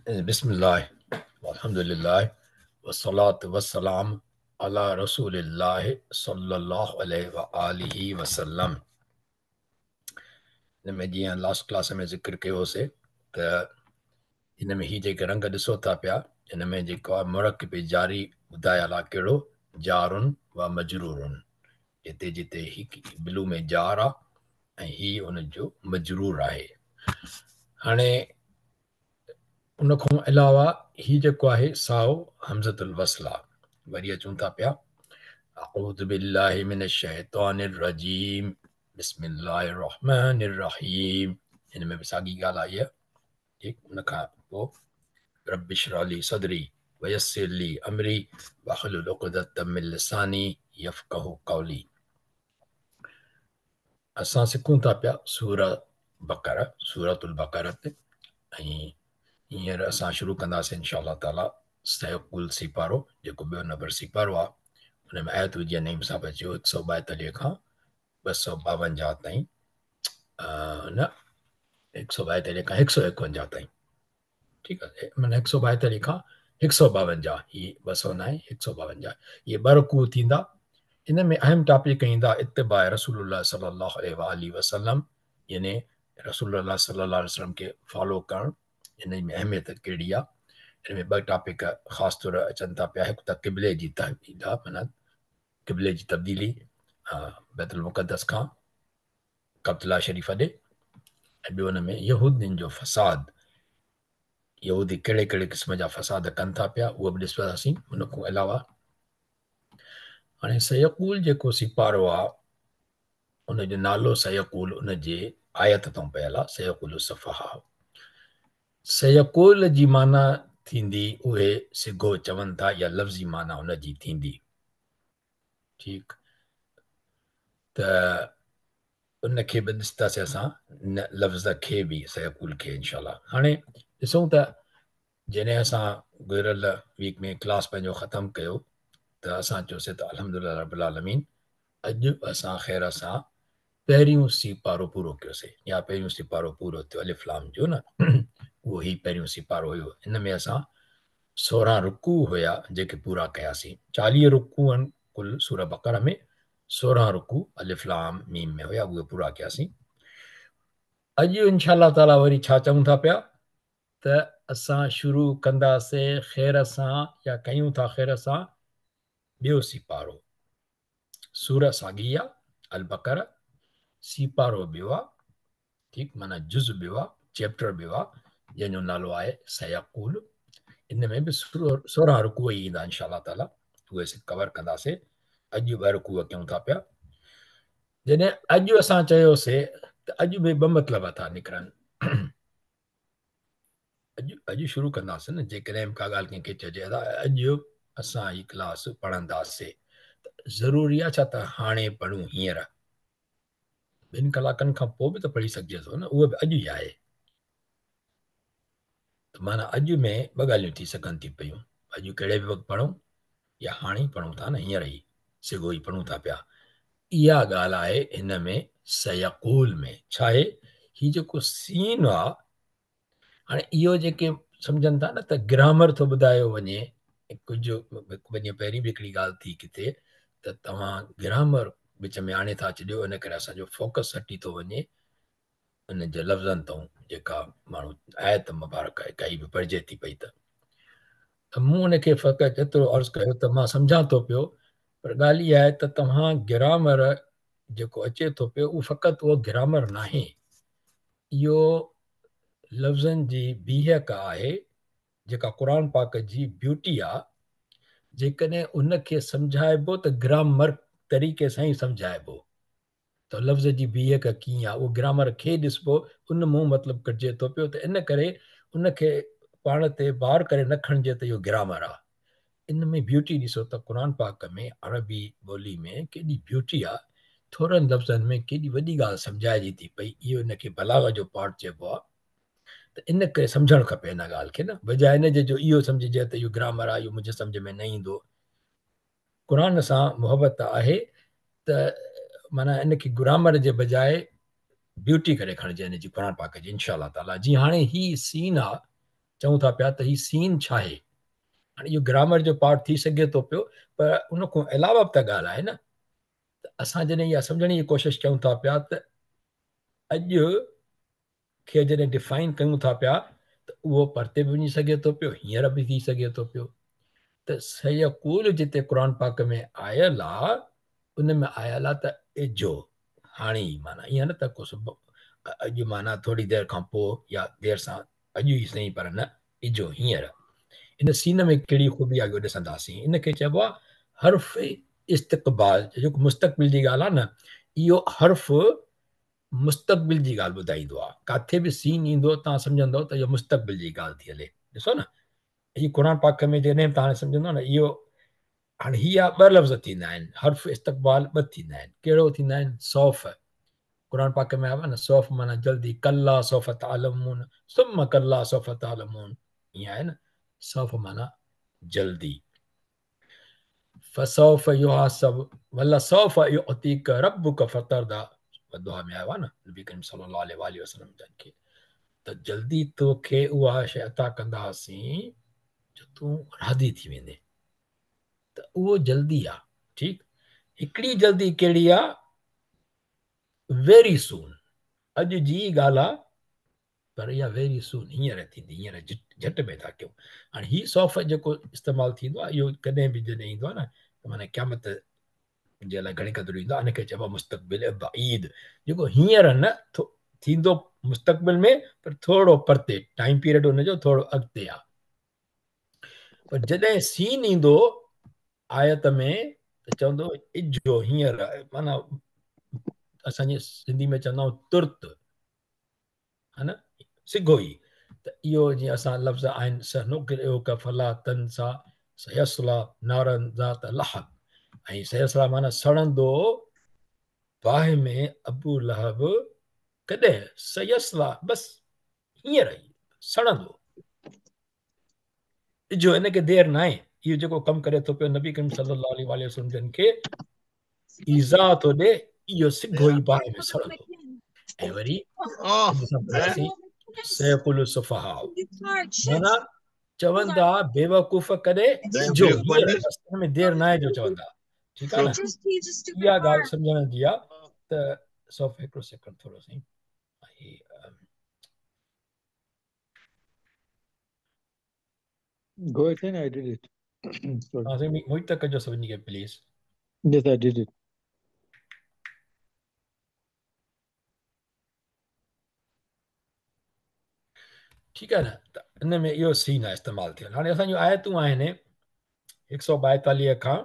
Bismillah, alhamdulillah, wassalatu wassalam ala rasulillah sallallahu alayhi wa alihi wa sallam. इन में जीअं last class में ज़िक्र कयोसीं त इन में ही जेके रंग ॾिसो था पिया, इन में जेको आहे मुरकब जारी ॿुधायल आहे कहिड़ो, जारुन व मजरूरुन। हिते जिते ही ब्लू में जार आहे ऐं ही उनजो मजरूर आहे। हाणे उन खां अलावा ही जेको आहे साओ हमज़तुल वस्ल आहे। वरी अचूं था पिया, अऊज़ु बिल्लाहि मिनश शैतानिर रजीम, बिस्मिल्लाहिर रहमानिर रहीम। हिन में बि साॻी ॻाल्हि आई आहे। ठीकु, उन खां पोइ रब्बि इश्रह ली सदरी वयस्सिर ली अमरी वहलुल उक़दतम मिन लिसानी यफ़क़हू क़ौली। असां सिखूं था पिया सूरतुल बक़रा ते, ऐं हींअर असां शुरू कंदासीं इंशाअल्लाह ताला सयकुल सिपारो, जेको ॿियो नंबर सिपारो आहे। हुन में आयत विझी नईम साहब अचियो 142 खां 252 ताईं, न 142 खां 151 ताईं। ठीकु आहे, माना 142 खां 152, ही 200 न आहे, 152। इहे 2 रुकू थींदा। इन में अहम टॉपिक ईंदा इत्तिबा रसूलुल्लाह सल्लल्लाहु अलैहि वसल्लम, यानी रसूलुल्लाह सल्लल्लाहु अलैहि वसल्लम खे फॉलो करणु। इन में अहमियत कहिड़ी आहे, इन में 2 टॉपिक ख़ासि तौर अचनि था पिया। हिकु त क़िबले जी तब्दीली आहे, माना क़िबले जी तब्दीली बैतुल मुक़द्दस खां कब्तुल्ला शरीफ़ ॾे, ऐं ॿियो हुन में यहूदियुनि जो फ़साद, यहूदी कहिड़े कहिड़े क़िस्म जा फ़साद कनि था पिया, उहो बि ॾिसंदासीं। हुन खां अलावा हाणे सयकूल जेको सिपारो आहे, उनजो नालो सयकूल उनजे आयत तां पयल आहे, सयकूल सफ़हा। सयकूल जी माना थींदी उहे सिगो चवनि था, या लफ़्ज़ी माना उनजी थींदी। ठीकु, त उनखे बि ॾिसंदासीं असां, न लफ़्ज़ खे बि, सयकूल खे इंशाअल्लाह। हाणे ॾिसूं त जॾहिं असां गुज़िरियल वीक में क्लास पंहिंजो ख़तमु कयो, त असां चयोसीं त अल्हम्दुलिल्लाह रब्बिल आलमीन, अॼु असां ख़ैर सां पहिरियों सिपारो पूरो कयोसीं, या पहिरियों सिपारो पूरो थियो अलिफ लाम जो, न उहो ई पहिरियों सिपारो हुयो। इन में असां 16 रुकू हुया जेके पूरा कयासीं। 40 रुकू आहिनि कुल सूरह बक़रा में, 16 रुकू अलिफ लाम मीम में हुया, उहे पूरा कयासीं। अॼु इंशाअल्लाह ताला वरी छा चऊं था पिया, त असां शुरू कंदासीं ख़ैर सां, या कयूं था ख़ैर सां ॿियो सिपारो। सूरह साॻी आहे, अल बक़रा, सिपारो ॿियो आहे। ठीकु, माना जुज़ ॿियो आहे, चैप्टर ॿियो आहे, जंहिंजो नालो आहे सयकूल। इन में बि 16 रुकू ई ईंदा इंशाअल्लाह ताला, उहे कवर कंदासीं। अॼु 2 रुकू कयूं था पिया। जॾहिं अॼु असां चयोसीं त अॼु में 2 मतिलब था निकिरनि। अॼु शुरू कंदासीं न, जेकॾहिं का ॻाल्हि कंहिंखे चइजे त अॼु असां ही क्लास पढ़ंदासीं, त ज़रूरी आहे छा त हाणे पढ़ूं हींअर? 2 कलाकनि खां पोइ बि त पढ़ी सघिजे थो न, उहो बि अॼु ई आहे। त माना अॼु में 2 ॻाल्हियूं थी सघनि थी पयूं, अॼु कहिड़े बि वक़्तु पढ़ूं, या हाणे ई पढ़ूं था न, हींअर ई सिगो ई पढ़ूं था पिया। इहा ॻाल्हि आहे हिन में सयकूल में। छा आहे ही जेको सीन आहे, हाणे इहो जेके सम्झनि था न त ग्रामर थो ॿुधायो वञे, कुझु वञे पहिरीं बि हिकिड़ी ॻाल्हि थी किथे, त तव्हां ग्रामर विच में आणे था अचिजो, इन करे असांजो फोकस हटी थो वञे उन जे लफ़्ज़नि तां। जेका माण्हू आयत मुबारक आहे काई बि पढ़िजे थी पई, त मूं उनखे फ़क़ति एतिरो अर्ज़ु कयो त मां सम्झां थो पियो, पर ॻाल्हि इहा आहे त तव्हां ग्रामर जेको अचे थो पियो, उहो फ़क़ति उहो ग्रामर न आहे, इहो लफ़्ज़नि जी बीहक आहे, जेका क़ुर पाक जी ब्यूटी आहे। जेकॾहिं उनखे सम्झाइबो त ग्रामर तरीक़े सां ई सम्झाइबो, त लफ़्ज़ जी बीहक कीअं आहे, उहो ग्रामर खे ॾिसबो, उन मूं मतिलबु कढिजे थो पियो। त इन करे उनखे पाण ते बार करे न खणिजे त इहो ग्रामर आहे। इन में ब्यूटी ॾिसो त क़ुर पाक में अरबी ॿोली में केॾी ब्यूटी आहे, थोरनि लफ़्ज़नि में केॾी वॾी ॻाल्हि सम्झाइजे थी पई। इहो इनखे बलाग जो पार्ट चइबो आहे। त इन करे सम्झणु खपे इन ॻाल्हि खे, न बजाए इन जे जो इहो सम्झिजे त इहो ग्रामर आहे, इहो मुंहिंजे सम्झ में न ईंदो। क़ुर सां मुहबत आहे त माना इनखे ग्रामर जे बजाए ब्यूटी करे खणिजे इन जी, क़ुर पाक जी इंशाअल्लाह ताला। जीअं हाणे ही सीन आहे चऊं था पिया त हीउ सीन छा आहे। हाणे इहो ग्रामर जो पार्ट थी सघे थो पियो, पर उन खां अलावा बि त ॻाल्हि आहे न। त असां जॾहिं इहा सम्झण जी कोशिशि कयूं था पिया त अॼु खे जॾहिं डिफाइन कयूं था पिया त उहो परते बि वञी सघे थो पियो, हींअर बि थी सघे थो पियो। त सयकूल जिते क़ुर पाक में आयल आहे उन में आयल आहे त इजो हाणे ई, माना ईअं न त को अॼु माना थोरी देरि खां पोइ या देरि सां, अॼु ई सही पर न इजो हींअर। इन सीन में कहिड़ी ख़ूबी आहे ॾिसंदासीं। इनखे चइबो आहे हर्फ़ इस्तक़बाल, जेको मुस्तक़बिल जी ॻाल्हि आहे न, इहो हर्फ़ मुस्तक़बिल जी ॻाल्हि ॿुधाईंदो आहे। किथे बि सीन ईंदो तव्हां सम्झंदव त इहो मुस्तक़बिल जी ॻाल्हि थी हले। ॾिसो न, हीअ क़ुर पाक में जॾहिं तव्हां सम्झंदो न इहो, हाणे हीअ ॿ लफ़्ज़ थींदा आहिनि, हर्फ़ इस्तक़बाल ॿ थींदा आहिनि। कहिड़ो थींदा आहिनि? सौफ़। क़ुर पाक में आयो आहे न, सौफ़ माना जल्दी, कल्ला सौफ़ तअलमून सुम्मा कल्ला सौफ़ तअलमून, ईअं आहे न। सौफ़ माना जल्दी, फसौफ़ युहासब वला सौफ़ युअतीक रब्बुक फतरदा, दुआ में आयो आहे न नबी करीम सल्लल्लाहु अलैहि वसल्लम जन खे, त जल्दी तोखे उहा शइ अता कंदासीं जो तूं राज़ी थी वेंदे। त उहो जल्दी आहे। ठीकु, हिकिड़ी जल्दी कहिड़ी आहे? वेरी सून, अॼु जी ॻाल्हि आहे, पर इहा वेरी सून, हींअर थींदी, हींअर झटि में था कयूं। हाणे हीउ सौफ़ जेको इस्तेमालु थींदो आहे, इहो कॾहिं बि जॾहिं ईंदो आहे न त माना क़यामत जे लाइ घणी क़दुरु ईंदो आहे। इनखे चइबो आहे मुस्तक़बिल बईद, जेको हींअर न थींदो मुस्तक़बिल में, पर थोरो परते, टाइम पीरियड हुनजो थोरो अॻिते आहे। पर जॾहिं सीन ईंदो आयत में त चवंदो इजो हींअर, माना असांजी सिंधी में चवंदा आहियूं तुर्त, है न, सिघो ई। त इहो जीअं असां लफ़्ज़ आहिनि, सनुक़रिउक फला तंसा सयस्ला नारन ज़ात लहब, ऐं सयस्ला माना सड़ंदो बाहि में अबू लहब, कॾहिं? सयस्ला, बसि हींअर ई सड़ंदो। ॾिजो हिनखे देरि न आहे। इहो जेको कमु करे थो पियो नबी करीम सल्लल्लाहु अलैहि वसल्लम जन खे ईज़ा थो ॾे, इहो सिघो ई बाहि में सड़ंदो। ऐं वरी अॼु असां पढ़ियासीं सयकुल सुफ़हा, माना चवंदा बेवकूफ़ कॾहिं? इजो हींअर, बसि हिन में देरि न आहे जो चवंदा। ठीकु आहे न, इहा ॻाल्हि सम्झण जी आहे। त सौफ़ हिकिड़ो सेकंड थोरो सही Go ahead, I did it. Sorry. मोहित कजो सभिनी खे please. Yes, I did it. ठीकु आहे न, त इन में इहो सीन आहे इस्तेमालु थियल। हाणे असांजूं आयतूं आहिनि 142 खां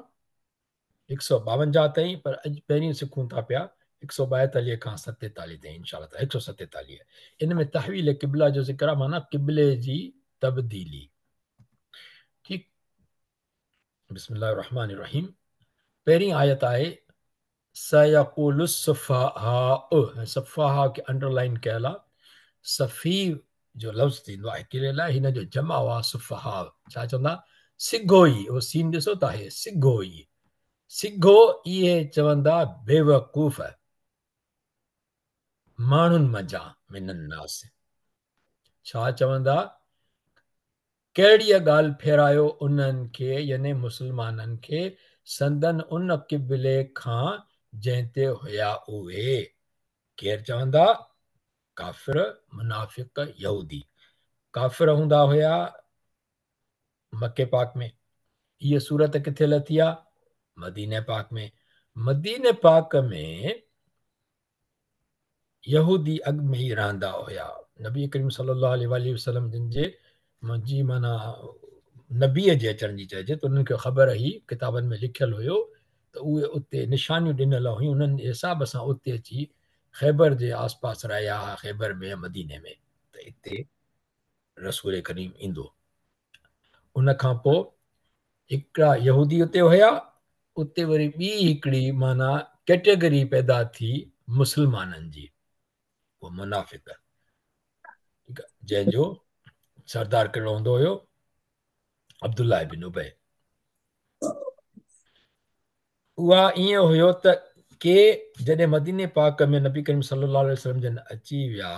152 ताईं, पर अॼु पहिरीं सिखूं था पिया 142 खां 47 ताईं, इनशा 147। इन में तहवील क़िबला जो ज़िक्र आहे, माना क़िबले जी तब्दीली। ठीकु, बिस्मिल्लाह रहमान रहीम। पहिरीं आयत आहे सयक़ुलु सुफ़हा, सफ़हा खे अंडरलाइन कयल आहे। सफ़ी जो लफ़्ज़ थींदो आहे हिकिड़े लाइ, हिन जो जमा हुआ सुफ़हा, छा चवंदा? सिघो ई। उहो सीन ॾिसो त आहे सिघो ई, सिघो। इहे चवंदा बेवकूफ़ माण्हुनि मज़ा मिनन्नास, छा चवंदा? कहिड़ी ॻाल्हि फेरायो उन्हनि खे, यानी मुस्लमाननि खे, संदन उन क़िबले खां जंहिं ते हुया उहे। केरु चवंदा? काफ़िर, मुनाफ़िक़, यहूदी। काफ़िर हूंदा हुया मके पाक में। हीअ सूरत किथे लथी आहे? मदीने पाक में। मदीने पाक में यहूदी अॻ में ई रहंदा हुया। नबी करीम सल्लल्लाहु अलैहि वसल्लम जिन जे जी माना नबीअ जे अचण जी चइजे त उन्हनि खे ख़बर हुई, किताबनि में लिखियलु हुयो त उहे उते निशानियूं ॾिनल हुयूं, उन्हनि हिसाब सां उते अची ख़ैबर जे आसपास रहिया, ख़ैबर में, मदीने में, त हिते रसूल करीम ईंदो। उन खां पोइ हिकिड़ा यहूदी उते हुया, उते वरी ॿी हिकिड़ी माना कैटेगरी पैदा थी मुस्लमाननि जी, उहो मुनाफ़िक़। ठीकु आहे, जंहिंजो सरदार कहिड़ो हूंदो हुयो? अब्दुल्लाह बिन उबय। उहा ईअं हुयो त के जॾहिं मदीने पाक में नबी करीम सल्लल्लाहु अलैहि वसल्लम जन अची विया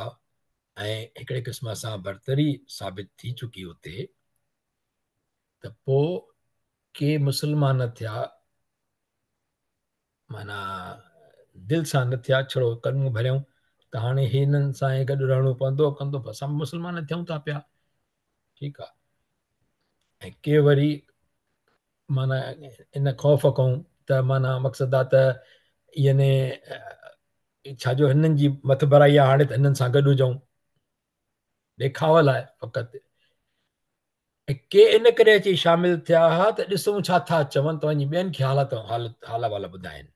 ऐं हिकिड़े क़िस्म सां बरतरी साबित थी चुकी हुते, त पोइ के मुस्लमान थिया, माना दिलि सां न थिया, छड़ो कनूं भरियूं त हाणे हिननि सां गॾु रहणो पवंदो कंदो, असां मुस्लमान थियूं था पिया, ठीकु आहे। ऐं के वरी माना इन ख़ौफ़ खां त माना मक़सदु आहे त यानी छाजो हिननि जी मथभराई आहे, हाणे त हिननि सां गॾु हुजऊं, ॾेखाव लाइ फ़क़ति। ऐं के इन करे अची शामिल थिया हुआ त ॾिसूं छा था चवनि त वञी ॿियनि खे हाल वाल ॿुधाइनि,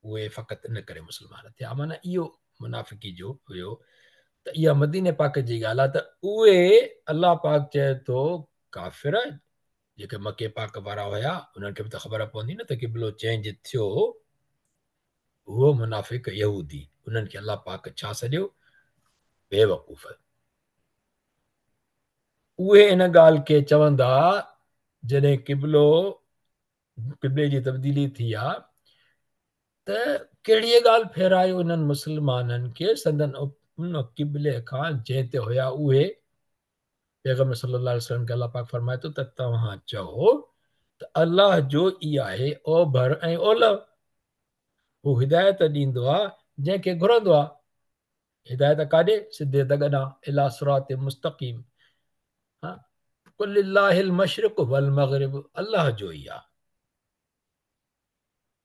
उहे फ़क़ति इन करे मुस्लमान थिया। माना इहो मुनाफ़िकी जो हुयो। त इहा मदीने पाक जी ॻाल्हि आहे। त उहे अलाह पाक चए थो काफ़िर जेके मके पाक वारा हुया, उन्हनि खे बि त ख़बर पवंदी न त क़िबलो चेंज थियो, उहो मुनाफ़िक यहूदी, उन्हनि खे अलाह पाक छा सॼो, बेवकूफ़। उहे इन ॻाल्हि खे चवंदा जॾहिं क़िबले जी तब्दीली थी आहे, त कहिड़ी ॻाल्हि फेरायो इन्हनि मुस्लमाननि खे संदन उन क़िबले खां जंहिं ते हुया उहे। पैगम्बर सल्लल्लाहु अलैहि वसल्लम खे अलाह पाक फरमाए थो त तव्हां चओ त अलाह जो ई आहे ओभर ऐं ओलह, हू हिदायत ॾींदो आहे जंहिंखे घुरंदो आहे। हिदायत काॾे? सिधे दॻ इला सिरात मुस्तक़ीम। हा, कुल लिल्लाहिल मशरिक़ वल मग़रिब, अलाह जो ई आहे।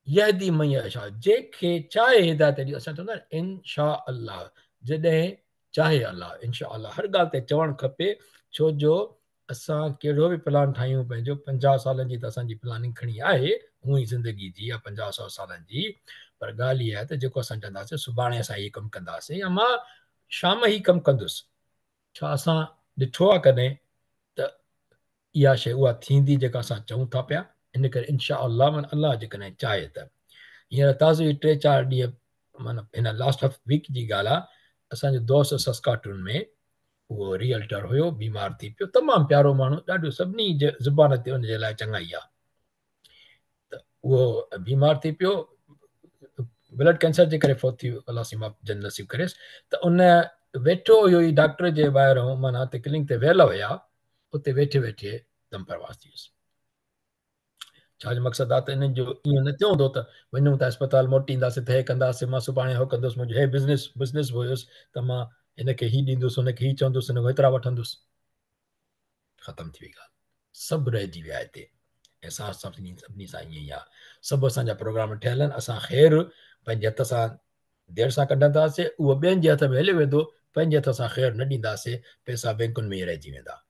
यहदी मन यशा, जंहिंखे चाहे हिदायत ॾियो। असां चवंदा आहियूं इनशा अलाह, जॾहिं चाहे अलाह, इनशा अलाह हर ॻाल्हि ते चवणु खपे। छो जो असां कहिड़ो बि प्लान ठाहियूं पंहिंजो, 50 सालनि जी त असांजी प्लानिंग खणी आहे, हूअं ई ज़िंदगी जी या 50-100 सालनि जी, पर ॻाल्हि इहा आहे त जेको असां चवंदासीं सुभाणे असां हीअ कमु कंदासीं या मां शाम ही कमु कंदुसि, छा असां ॾिठो आहे कॾहिं त इहा शइ उहा थींदी जेका असां चऊं था पिया? इन करे इनशा अलाह माना अलाह जेकॾहिं चाहे त। हींअर ताज़ो 3-4 ॾींहं माना हिन लास्ट ऑफ वीक जी ॻाल्हि आहे, असांजो दोस्त सस्काटून में उहो रियल्टर हुयो, बीमार थी पियो, तमामु प्यारो माण्हू, ॾाढो सभिनी ज़ुबान ते हुनजे लाइ चङाई आहे। त उहो बीमार थी पियो, ब्लड कैंसर जे करे फौत थी वियो, अलाह सीमा जन नसीब करेसि। त उन वेठो हुयो ई डॉक्टर जे ॿाहिरां, माना हिते क्लिनिक ते वियल हुया, उते वेठे वेठे दम परवास थी वियुसि। छाजो मक़सदु आहे त इन्हनि जो ईअं न थियो हूंदो त वञूं था अस्पताल मोटी ईंदासीं त हे कंदासीं, मां सुभाणे हो कंदुसि, मुंहिंजो हे बिज़नेस बि हुयुसि त मां हिनखे हीउ ॾींदुसि, हुनखे हीउ चवंदुसि, हिन खां हेतिरा वठंदुसि। ख़तमु थी वई ॻाल्हि, सभु रहिजी विया हिते। ऐं असां सभिनी सां ईअं ई आहे, सभु असांजा प्रोग्राम ठहियल आहिनि। असां ख़ैरु पंहिंजे हथ सां देरि सां कढंदासीं, उहो ॿियनि जे हथ में हली वेंदो, पंहिंजे हथ सां ख़ैरु न ॾींदासीं, पैसा बैंकुनि में ई रहिजी वेंदा।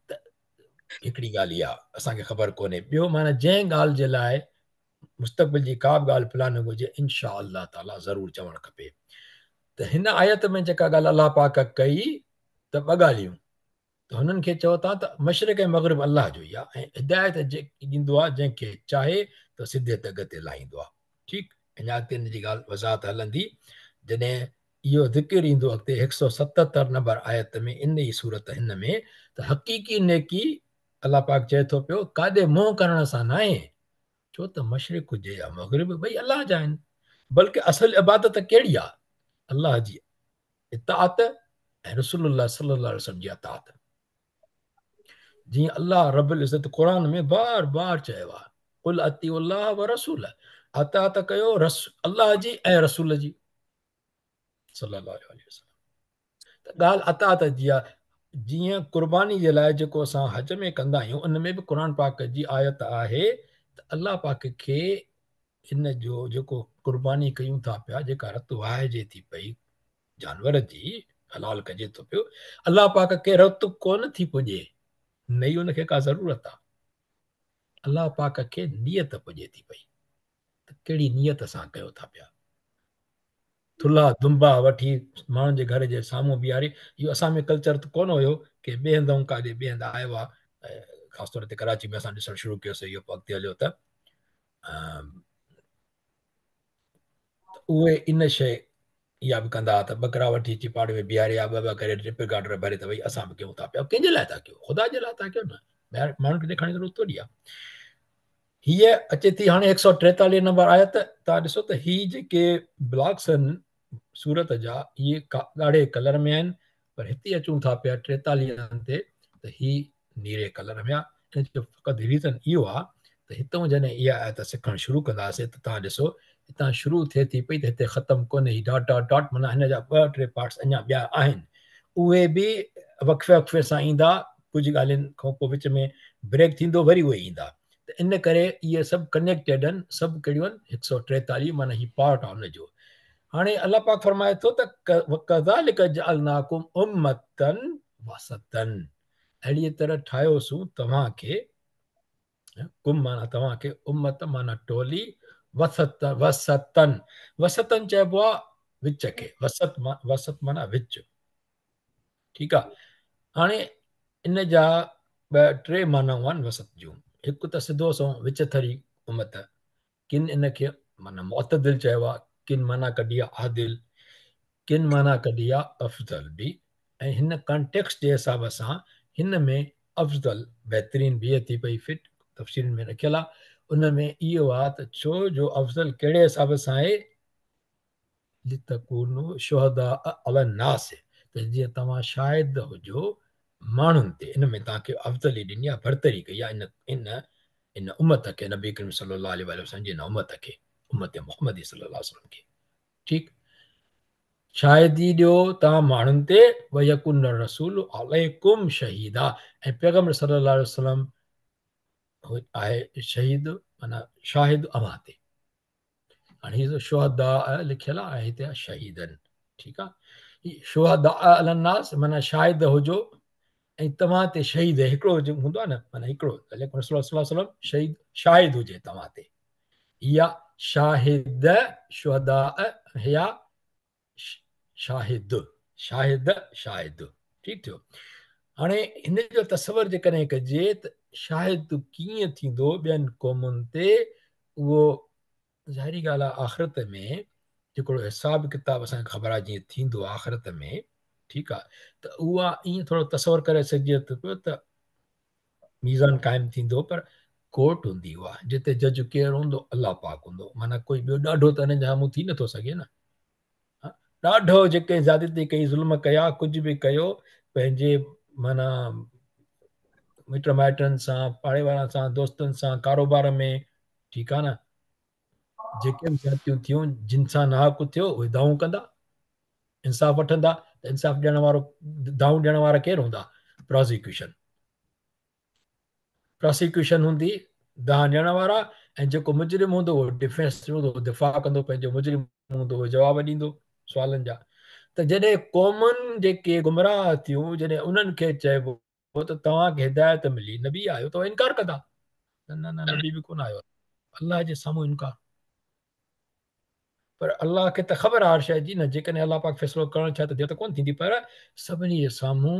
त हिकिड़ी ॻाल्हि इहा असांखे ख़बर कोन्हे। ॿियो माना जंहिं ॻाल्हि जे लाइ मुस्तक़बिल जी का बि ॻाल्हि प्लानिंग हुजे, इनशा अल्लाह ताला ज़रूरु चवणु खपे। त हिन आयत में जेका ॻाल्हि अलाह पाक कई त ॿ ॻाल्हियूं, त हुननि खे चओ था त मशरिक़ ऐं मग़रिब अलाह जो ई आहे, ऐं हिदायत ॾींदो आहे जंहिंखे चाहे त सिधे दॻ ते लाहींदो आहे। ठीकु, अञा अॻिते हिन जी ॻाल्हि वज़ाहत हलंदी जॾहिं इहो ज़िकिर ईंदो अॻिते 177 नंबर आयत में, इन ई सूरत हिन में, त हक़ीक़ी नेकी अलाह पाक चए थो पियो काॾे मुंहुं करण सां न आहे, छो त मशरिक़ हुजे या मग़रिब ॿई अलाह जा आहिनि। बल्कि असल इबादत कहिड़ी आहे? अलाह जी इताअत ऐं रसूलुल्लाह सल्लल्लाहु अलैहि वसल्लम जी इताअत। जीअं अलाह रब्बुल इज़्ज़त क़ुर में बार बार चयो आहे, कुल अतीउल्लाह व रसूल, अताअत कयो अलाह जी ऐं रसूल जी सल्लल्लाहु अलैहि वसल्लम। त ॻाल्हि अताअत जी आहे। जीअं क़ुर्बानी जे लाइ जेको असां हज में कंदा आहियूं, उन में बि क़ुर पाक जी आयत आहे त अलाह पाक खे इन जो जेको क़ुर्बानी कयूं था पिया, जेका रत वाहिजे थी पई जानवर जी, हलाल कजे थो पियो, अलाह पाक खे रत कोन थी पुॼे, न ई उनखे का ज़रूरत आहे। अलाह पाक खे नियत पुॼे थी पई, त कहिड़ी नियत सां कयो था पिया। थुल्हा दुंबा वठी माण्हुनि जे घर जे साम्हूं बीहारे, इहो असां में कल्चर त कोन हुयो की ॿिए हंधि काॾे ॿिए हंधि आयो आहे। ख़ासि तौर ते कराची में असां ॾिसणु शुरू कयोसीं, इहो अॻिते हलियो त उहे इन शइ इहा बि कंदा त ॿकरा वठी अची पाड़े में बीहारे, या ॿ करे ट्रिप गार्डर भरे, त भई असां बि कयूं था पिया। कंहिंजे लाइ था कयो? ख़ुदा जे लाइ था कयो न, ॿाहिरि माण्हुनि खे ॾेखारण जी ज़रूरत थोरी आहे। हीअ अचे थी हाणे 143 नंबर आयत। तव्हां ॾिसो त ही जेके ब्लॉक्स आहिनि सूरत जा इहे ॻाढ़े कलर में आहिनि, पर हिते अचूं था पिया 43 ते त ही नीरे कलर में आहे। इन जो फ़क़ति रीज़न इहो आहे त हितां जॾहिं इहा आयत सिखणु शुरू कंदासीं त तव्हां ॾिसो हितां शुरू थिए थी पई त हिते ख़तमु कोन्हे, ही डॉट डॉट डॉट, माना हिन जा 2-3 पार्ट्स अञा ॿिया आहिनि, उहे बि वक़फ़े वक़फ़े सां ईंदा, कुझु ॻाल्हियुनि खां पोइ विच में ब्रेक थींदो, वरी उहे ईंदा। त इन करे इहे सभु कनेक्टेड आहिनि, सभु कहिड़ियूं आहिनि 143, माना ही पार्ट आहे हुनजो। हाणे अलाह पाक फरमाए थो त कज़ालिक जअलनाकुम उम्मतन वसतन, अहिड़ीअ तरह ठाहियोसीं तव्हांखे, कुम माना तव्हांखे, उम्मत माना टोली, वसतन, वसतन चइबो आहे विच खे, वसत माना विच, ठीकु आहे। हाणे इन जा 2-3 मानाऊं आहिनि वसत जूं। हिकु त सिधो सो विच थरी उम्मत, किन इनखे माना मुअतदिल चयो आहे, किन माना कढी आहे आदिल, किन माना कढी आहे अफ़ज़ल बि, ऐं हिन कॉन्टेक्स्ट जे हिसाब सां हिन में अफ़ज़ल बहितरीन बिहे थी पई फिट, तफ़सील में रखियलु आहे। उन में इहो आहे त छो जो अफ़ज़ल कहिड़े हिसाब सां आहे, लितकूनु शुहदा अलन्नास, त जीअं तव्हां शाहिद हुजो माण्हुनि ते, इन में तव्हांखे अफ़ज़ली ॾिनी आहे, बरतरी कई आहे इन उम्मत खे, नबी करीम सल्लल्लाहु अलैहि वसल्लम जी इन उम्मत खे, उम्मत मुहम्मदी सल्लल्लाहु अलैहि वसल्लम खे, ठीकु। शाहिदी ॾियो तव्हां माण्हुनि ते, वयकुन रसूल अलैकुम शहीदा, ऐं पैगम्बर सल्लल्लाहु अलैहि वसल्लम आहे शहीद माना शाहिद अव्हां ते। हाणे हीअ शुहदा लिखियलु आहे, हिते आहे शहीदन, ठीकु आहे। शुहदा अलन्नास माना शाहिद हुजो, ऐं तव्हां ते शहीद हिकिड़ो हूंदो आहे न, माना हिकिड़ो रसूल सल्लल्लाहु अलैहि वसल्लम शहीद शाहिद हुजे तव्हां ते, या शाहिद शुहदा या शाहिद, शाहिद शाहिद, ठीकु थियो। हाणे हिन जो तसवर जेकॾहिं कजे त शाहिद कीअं थींदो ॿियनि क़ौमुनि ते, उहो ज़ाहिरी ॻाल्हि आहे आख़िरत में जेको हिसाब किताब असांखे ख़बर आहे जीअं थींदो आख़िरत में, ठीकु आहे, त उहा ईअं थोरो तसवर करे सघिजे थो पियो त मीज़ान क़ाइमु थींदो, पर कोर्ट हूंदी उहा जिते जज केरु हूंदो, अलाह पाक हूंदो, माना कोई ॿियो ॾाढो त हिन जे साम्हूं थी नथो सघे न, ॾाढो जेके ज़्यादती कई, ज़ुल्म कया, कुझु बि कयो पंहिंजे माना मिट माइटनि सां, पाड़े वारनि सां, दोस्तनि सां, कारोबार में, ठीकु आहे न, जेके बि ज़्यादतियूं थियूं, जिन सां नाहक थियो उहे दाऊं कंदा, इंसाफ़ वठंदा, त इंसाफ़ ॾियण वारो, दाऊं ॾियण वारा केरु हूंदा, प्रोसिक्यूशन हूंदी, दाह ॾियण वारा, ऐं जेको मुजरिम हूंदो उहो डिफेंस हूंदो, दिफ़ा कंदो, पंहिंजो मुजरिम हूंदो उहो जवाबु ॾींदो सुवालनि जा। त जॾहिं क़ौमुनि जेके गुमराह थियूं, जॾहिं उन्हनि खे चइबो त तव्हांखे हिदायत मिली, नबी आयो, त इनकार कंदा, न न नबी बि कोन आयो, अलाह जे साम्हूं इनकार। पर अलाह खे त ख़बर आहे हर शइ जी न, जेकॾहिं अलाह पाक फ़ैसिलो करणु चाहे त देरि त कोन थींदी, पर सभिनी जे साम्हूं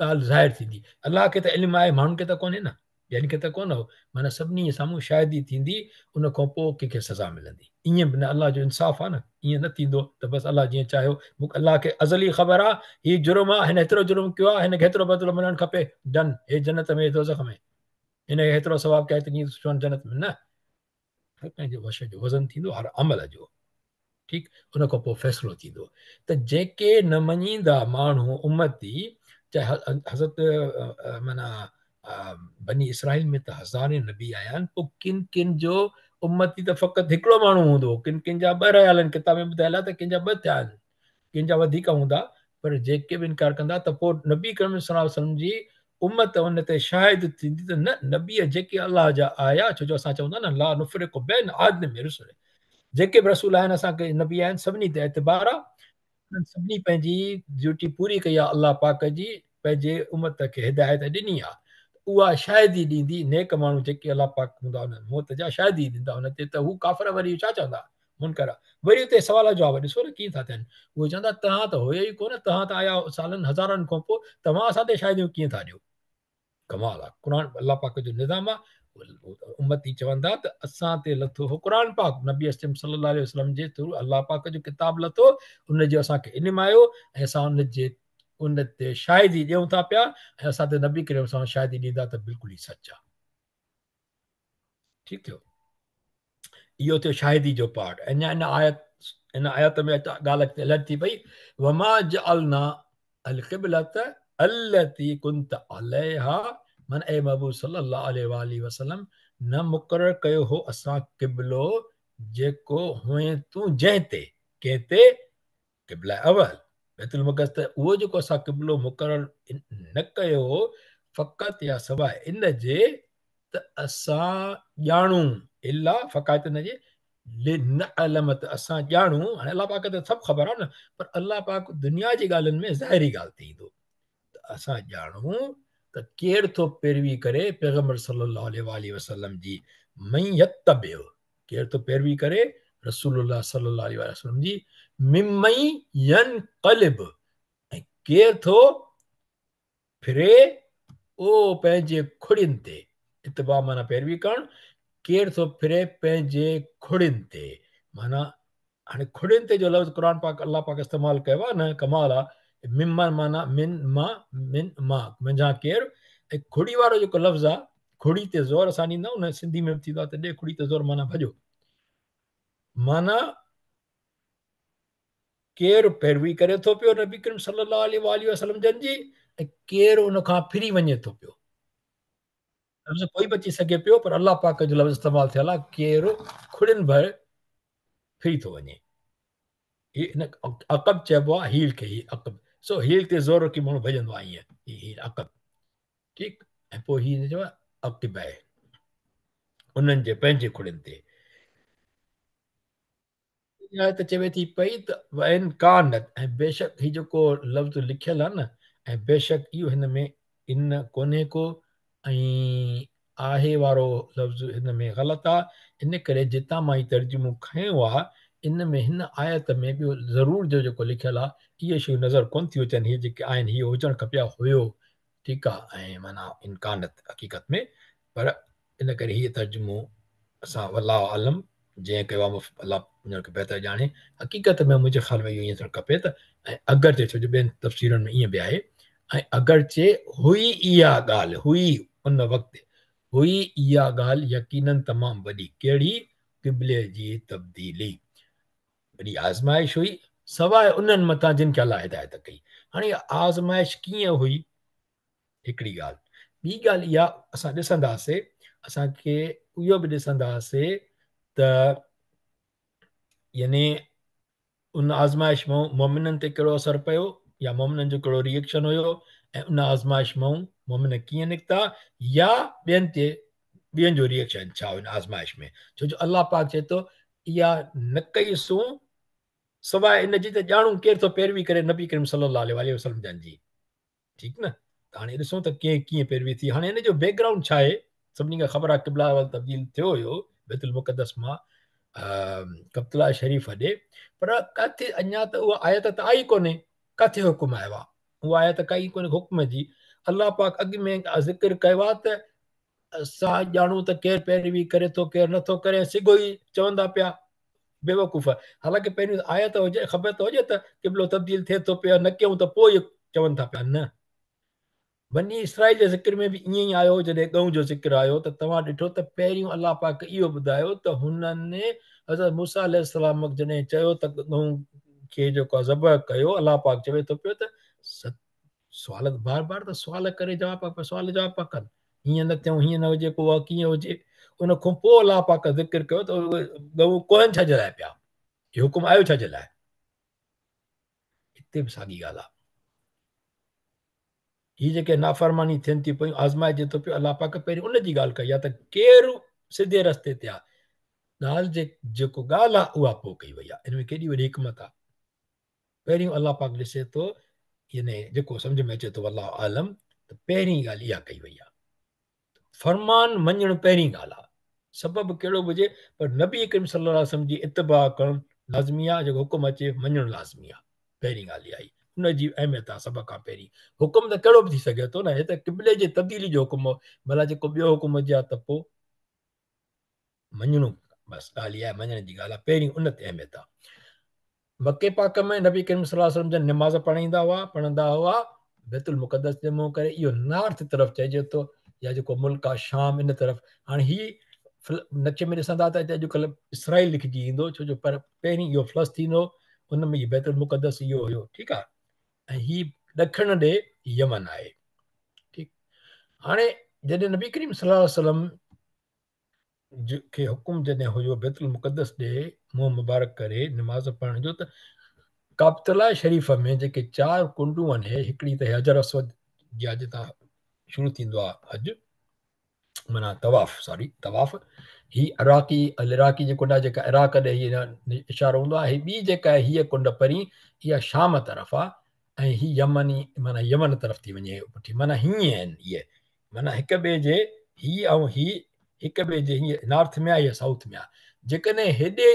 ॻाल्हि ज़ाहिर थींदी। अलाह खे त इल्मु आहे, माण्हुनि खे त कोन्हे न, ॿियनि खे त कोन हो, माना सभिनी जे साम्हूं शाहिदी थींदी, उन खां पोइ कंहिंखे सज़ा मिलंदी। ईअं बि न, अलाह जो इंसाफ़ आहे न, ईअं न थींदो त बसि अलाह जीअं चाहियो, मूंखे अलाह खे अज़ली ख़बर आहे हीउ जुर्म आहे, हिन हेतिरो जुर्म कयो आहे, हिनखे हेतिरो बदिलो मिलणु खपे, डन, हे जन्नत में, दोज़ख में, हिनखे हेतिरो सवाबु कयो त ईअं जन्नत में, न, हर कंहिंजे वश जो वज़न थींदो हर अमल जो, ठीकु, उन खां पोइ फ़ैसिलो थींदो। त जेके न मञींदा माण्हू उम्मती, चाहे हज़रत माना बनी इसराइल में त हज़ारे नबी आया आहिनि, पोइ किन किन जो उम्मती त फ़क़ति हिकिड़ो माण्हू हूंदो, किन किन जा 2 रहिया आहिनि, किताब में ॿुधायल आहे त कंहिंजा 2 थिया आहिनि, कंहिंजा वधीक हूंदा, पर जेके बि इनकार कंदा त पोइ नबी करीम सल्लल्लाहु अलैहि वसल्लम जी उम्मत उन ते शाहिद थींदी त न, नबीअ जेके अलाह जा आया, छो जो असां चवंदा न, ला नुफ़रिक़ु बैन आदिम मिन रुसुल, जेके बि रसूल आहिनि असांखे नबी आहिनि, सभिनी ते एतबार आहे, सभिनी पंहिंजी ड्यूटी पूरी कई आहे अलाह पाक जी, पंहिंजे उम्मत खे हिदायत ॾिनी आहे, उहा शाहिदी ॾींदी, नेक माण्हू जेके अलाह पाक हूंदा उन्हनि मौत जा शाहिदी ॾींदा हुन ते, त हू काफ़र वरी छा चवंदा, मुनकर, वरी उते सुवाल जवाब ॾिसो न कीअं था थियनि, उहे चवंदा तव्हां त हुयो ई कोन, तव्हां त आया सालनि हज़ारनि खां पोइ, तव्हां असां ते शाहिदियूं कीअं था ॾियो, कमाल आहे। क़ुर अलाह पाक जो निज़ाम आहे, उम्मती चवंदा त असां ते लथो हो क़ुर पाक, नबी अस्लम सल्लल्लाहु अलैहि वसल्लम जे थ्रू अलाह पाक जो किताब लथो, उन जो असांखे इल्मु आयो, ऐं असां उन ते शाहिदी ॾियूं था पिया, ऐं असां ते नबी करीम सां शाहिदी ॾींदा त बिल्कुलु ई सच आहे, ठीकु थियो। इहो थियो शाहिदी जो पार्ट। अञा इन आयत इन आयत में ॻाल्हि अलॻि थी पई, वमा जअलना अल क़िबलत अल्लती कुंत अलैहा, मन ए महबूब सल्लल्लाहु अलैहि वसल्लम, न मुक़ररु कयो हो असां क़िबलो जेको हुए तूं जंहिं ते, कंहिं ते, क़िबला अवल बैतुल मुक़द्दस, त उहो जेको असां क़िबलो मुक़ररु न कयो हो, फ़क़त या सवाइ इन जे त असां ॼाणूं, इला फ़क़त इन जे न अलम, त असां ॼाणूं। हाणे अलाह पाक त सभु ख़बर आहे न, पर अलाह पाक दुनिया जी ॻाल्हियुनि में ज़ाहिरी ॻाल्हि थी ईंदो, त असां ॼाणूं त केरु थो पैरवी करे पैगम्बर सल्लल्लाहु अलैहि वसल्लम जी, मई यत्तबिअ, केरु थो पैरवी करे रसूलुल्लाह सल्लल्लाहु अलैहि वसल्लम जी, मिमई यनक़लिब, ऐं केरु थो फिरे ओ पंहिंजे खुड़ियुनि ते, इतबा माना पैरवी करणु, केरु थो फिरे पंहिंजे खुड़ियुनि ते, माना हाणे खुड़ियुनि ते जो लफ़्ज़ क़ुर पाक अलाह पाक इस्तेमालु कयो आहे न, कमाल आहे। मिमन माना मिन मां मुंहिंजा केरु, ऐं खुड़ी वारो जेको लफ़्ज़ आहे, खुड़ी ते ज़ोर असां ॾींदा आहियूं न, सिंधी में बि थींदो आहे, त ॾे खुड़ी ते ज़ोर, माना भॼो, माना केरु पैरवी करे थो पियो नबी करीम सल्लल्लाहु अलैहि वसल्लम जन जी, ऐं केरु उन खां फिरी वञे थो पियो। लफ़्ज़ कोई बि अची सघे पियो, पर अलाह पाक जो लफ़्ज़ इस्तेमालु थियल आहे, केरु खुड़ियुनि भर फिरी थो वञे। इन अक़ब चइबो आहे हील खे, अक़ब, सो हील ते ज़ोर रखी माण्हू भॼंदो आहे ईअं, हील अक़ब, ठीकु। ऐं पोइ हीअ चइबो आहे अक़ब आहे, उन्हनि जे पंहिंजे खुड़ियुनि ते। त चवे थी पई त वैन कानत, ऐं बेशक हीउ जेको लफ़्ज़ लिखियलु आहे न, ऐं बेशक इहो हिन में इन कोन्हे को, ऐं आहे वारो लफ़्ज़ हिन में ग़लति आहे, इन करे जितां मां ई तर्जुमो खयो आहे, इन में हिन आयत में बि ज़रूर जो जेको लिखियलु आहे, इहे शयूं नज़र कोन थियूं अचनि, हीअ जेके आहिनि हीअ हुजणु खपे हुयो, ठीकु आहे, ऐं माना इनकानत हक़ीक़त में, पर इन करे हीअ तर्जुमो असां अलाह आलम जंहिं कयो आहे, अलाह हुनखे बहितर ॼाणे, हक़ीक़त में मुंहिंजे ख़्याल में इहो ईअं थियणु खपे त, ऐं अगरि छो जो ॿियनि तफ़सीरनि में ईअं बि आहे, ऐं अगरि हुई इहा ॻाल्हि, हुई उन वक़्तु हुई इहा ॻाल्हि यकीननि तमामु वॾी, कहिड़ी, क़िबले जी तब्दीली, वॾी आज़माइश हुई, सवाइ उन्हनि मथां जिन खे अलाह हिदायत कई। हाणे आज़माइश कीअं हुई, हिकिड़ी ॻाल्हि। ॿी ॻाल्हि इहा असां ॾिसंदासीं, असांखे इहो बि ॾिसंदासीं त यानी उन आज़माइश मां मोमिननि ते कहिड़ो असरु पियो, या मोमिननि जो कहिड़ो रिएक्शन हुयो, ऐं उन आज़माइश मां मोमिन कीअं निकिता, या ॿियनि ते ॿियनि जो रिएक्शन छा हुयो आज़माइश में। छो जो अलाह पाक चए थो इहा न कईसूं सवाइ इन जी त ॼाणूं केरु थो पैरवी करे नबी करीम सल्लल्लाहु अलैहि वसल्लम जन जी, ठीकु न। त हाणे ॾिसूं त कीअं पैरवी थी। हाणे हिन जो बैकग्राउंड छा आहे, सभिनी खे ख़बर आहे क़िबला तब्दील थियो हुयो बैतुल मुक़द्दस मां कब्तुल्ला शरीफ़ ॾे, पर किथे अञा त उहा आयत त आई कोन्हे, किथे हुकुम आयो आहे, उहा आयत काई कोन्हे हुकुम जी। अलाह पाक अॻु में ज़िक्र कयो आहे त असां ॼाणूं त केरु पैरवी करे थो केरु नथो करे, सिगो ई चवंदा पिया बेवकूफ़। हालांकि पहिरियों आयत हुजे, ख़बर त हुजे त क़िबलो तब्दील थिए थो पियो, न कयूं त पोइ चवनि था पिया न। बनी इसराइल जे ज़िक्र में बि ईअं ई आयो, जॾहिं ॻऊं जो ज़िक्र आयो त तव्हां ॾिठो त पहिरियों अलाह पाक इहो ॿुधायो त हुननि हज़रत मूसा अलैहिस्सलाम जॾहिं चयो त ॻऊं खे जेको आहे ज़बह कयो, अलाह पाक चवे थो पियो त सुवाल बार बार त सुवाल करे जवाब, सुवाल जवाब पिया कनि, हीअं न थियूं, हीअं न हुजे, पोइ कीअं हुजे। उन खां पोइ अलाह पाक ज़िक्र कयो त ॻऊं कोहनि छा जे लाइ पिया, इहो हुकुम आयो छा जे लाइ। हिते बि साॻी ॻाल्हि आहे, हीअ जेके नाफ़रमानी थियनि थी पियूं, आज़माइजे थो पियो, अलाह पाक पहिरीं उनजी ॻाल्हि कई आहे त केरु सिधे रस्ते ते आहे, ॻाल्हि जेको ॻाल्हि आहे उहा पोइ कई वई आहे। हिन में केॾी वॾी हिकमत आहे। पहिरियों अलाह पाक ॾिसे थो, यानी जेको सम्झ में अचे थो अलाह आलम, त पहिरीं ॻाल्हि इहा कई वई आहे, फरमान मञणु पहिरीं ॻाल्हि आहे, सबबु कहिड़ो बि हुजे, पर नबी करीम सल्लल्लाहु अलैहि वसल्लम जी इत्तिबा करणु लाज़मी आहे, जेको हुकुम अचे मञणु लाज़मी आहे, पहिरीं ॻाल्हि इहा आई, हुनजी अहमियत आहे सभ खां पहिरीं। हुकुम त कहिड़ो बि थी सघे थो न, हे त क़िबले जे तब्दीली जो हुकुम हो, भला जेको ॿियो हुकुम हुजे त पोइ मञणो, बसि ॻाल्हि इहा आहे, मञण जी ॻाल्हि आहे, पहिरीं उन ते अहमियत आहे। मके पाक में नबी करीम सल्लल्लाहु अलैहि वसल्लम जन निमाज़ पढ़ंदा हुआ बैतुल मुक़द्दस जे मुंहुं करे, इहो नॉर्थ तरफ़ चइजे थो, या जेको मुल्क आहे शाम इन तरफ़। हाणे ही नक्शे में ॾिसंदा त हिते अॼुकल्ह इसराइल लिखिजी ईंदो, छो जो पर पहिरीं इहो फ्लश थींदो, उन में इहो बैतुल मुक़दस इहो हुयो, ठीकु आहे। ऐं हीउ ॾखिण ॾे यमन आहे, ठीकु। हाणे जॾहिं नबी करीम सल्लल्लाहु अलैहि वसल्लम खे हुकुम जॾहिं हुयो बैतुल मुक़दस ॾे मुंहुं मुबारक करे निमाज़ पढ़ण जो, त काबतुल्ला शरीफ़ में जेके 4 कुंडूं आहिनि, हिकिड़ी त हजर असवद जी जितां शुरू थींदो आहे हज, माना तवाफ़, ही इराक़ी जी कुंड आहे जेका इराक़ ॾे हीअ इशारो हूंदो आहे। ॿी जेका आहे हीअ कुंड परी इहा शाम तरफ़ आहे, ऐं हीअ यमनी माना यमन तरफ़ थी वञे पुठी, माना हीअं आहिनि इहे, माना हिक ॿिए जे हीअ ऐं हीअ हिक ॿिए जे हीअं नॉर्थ में आहे या साउथ में आहे। जेकॾहिं हेॾे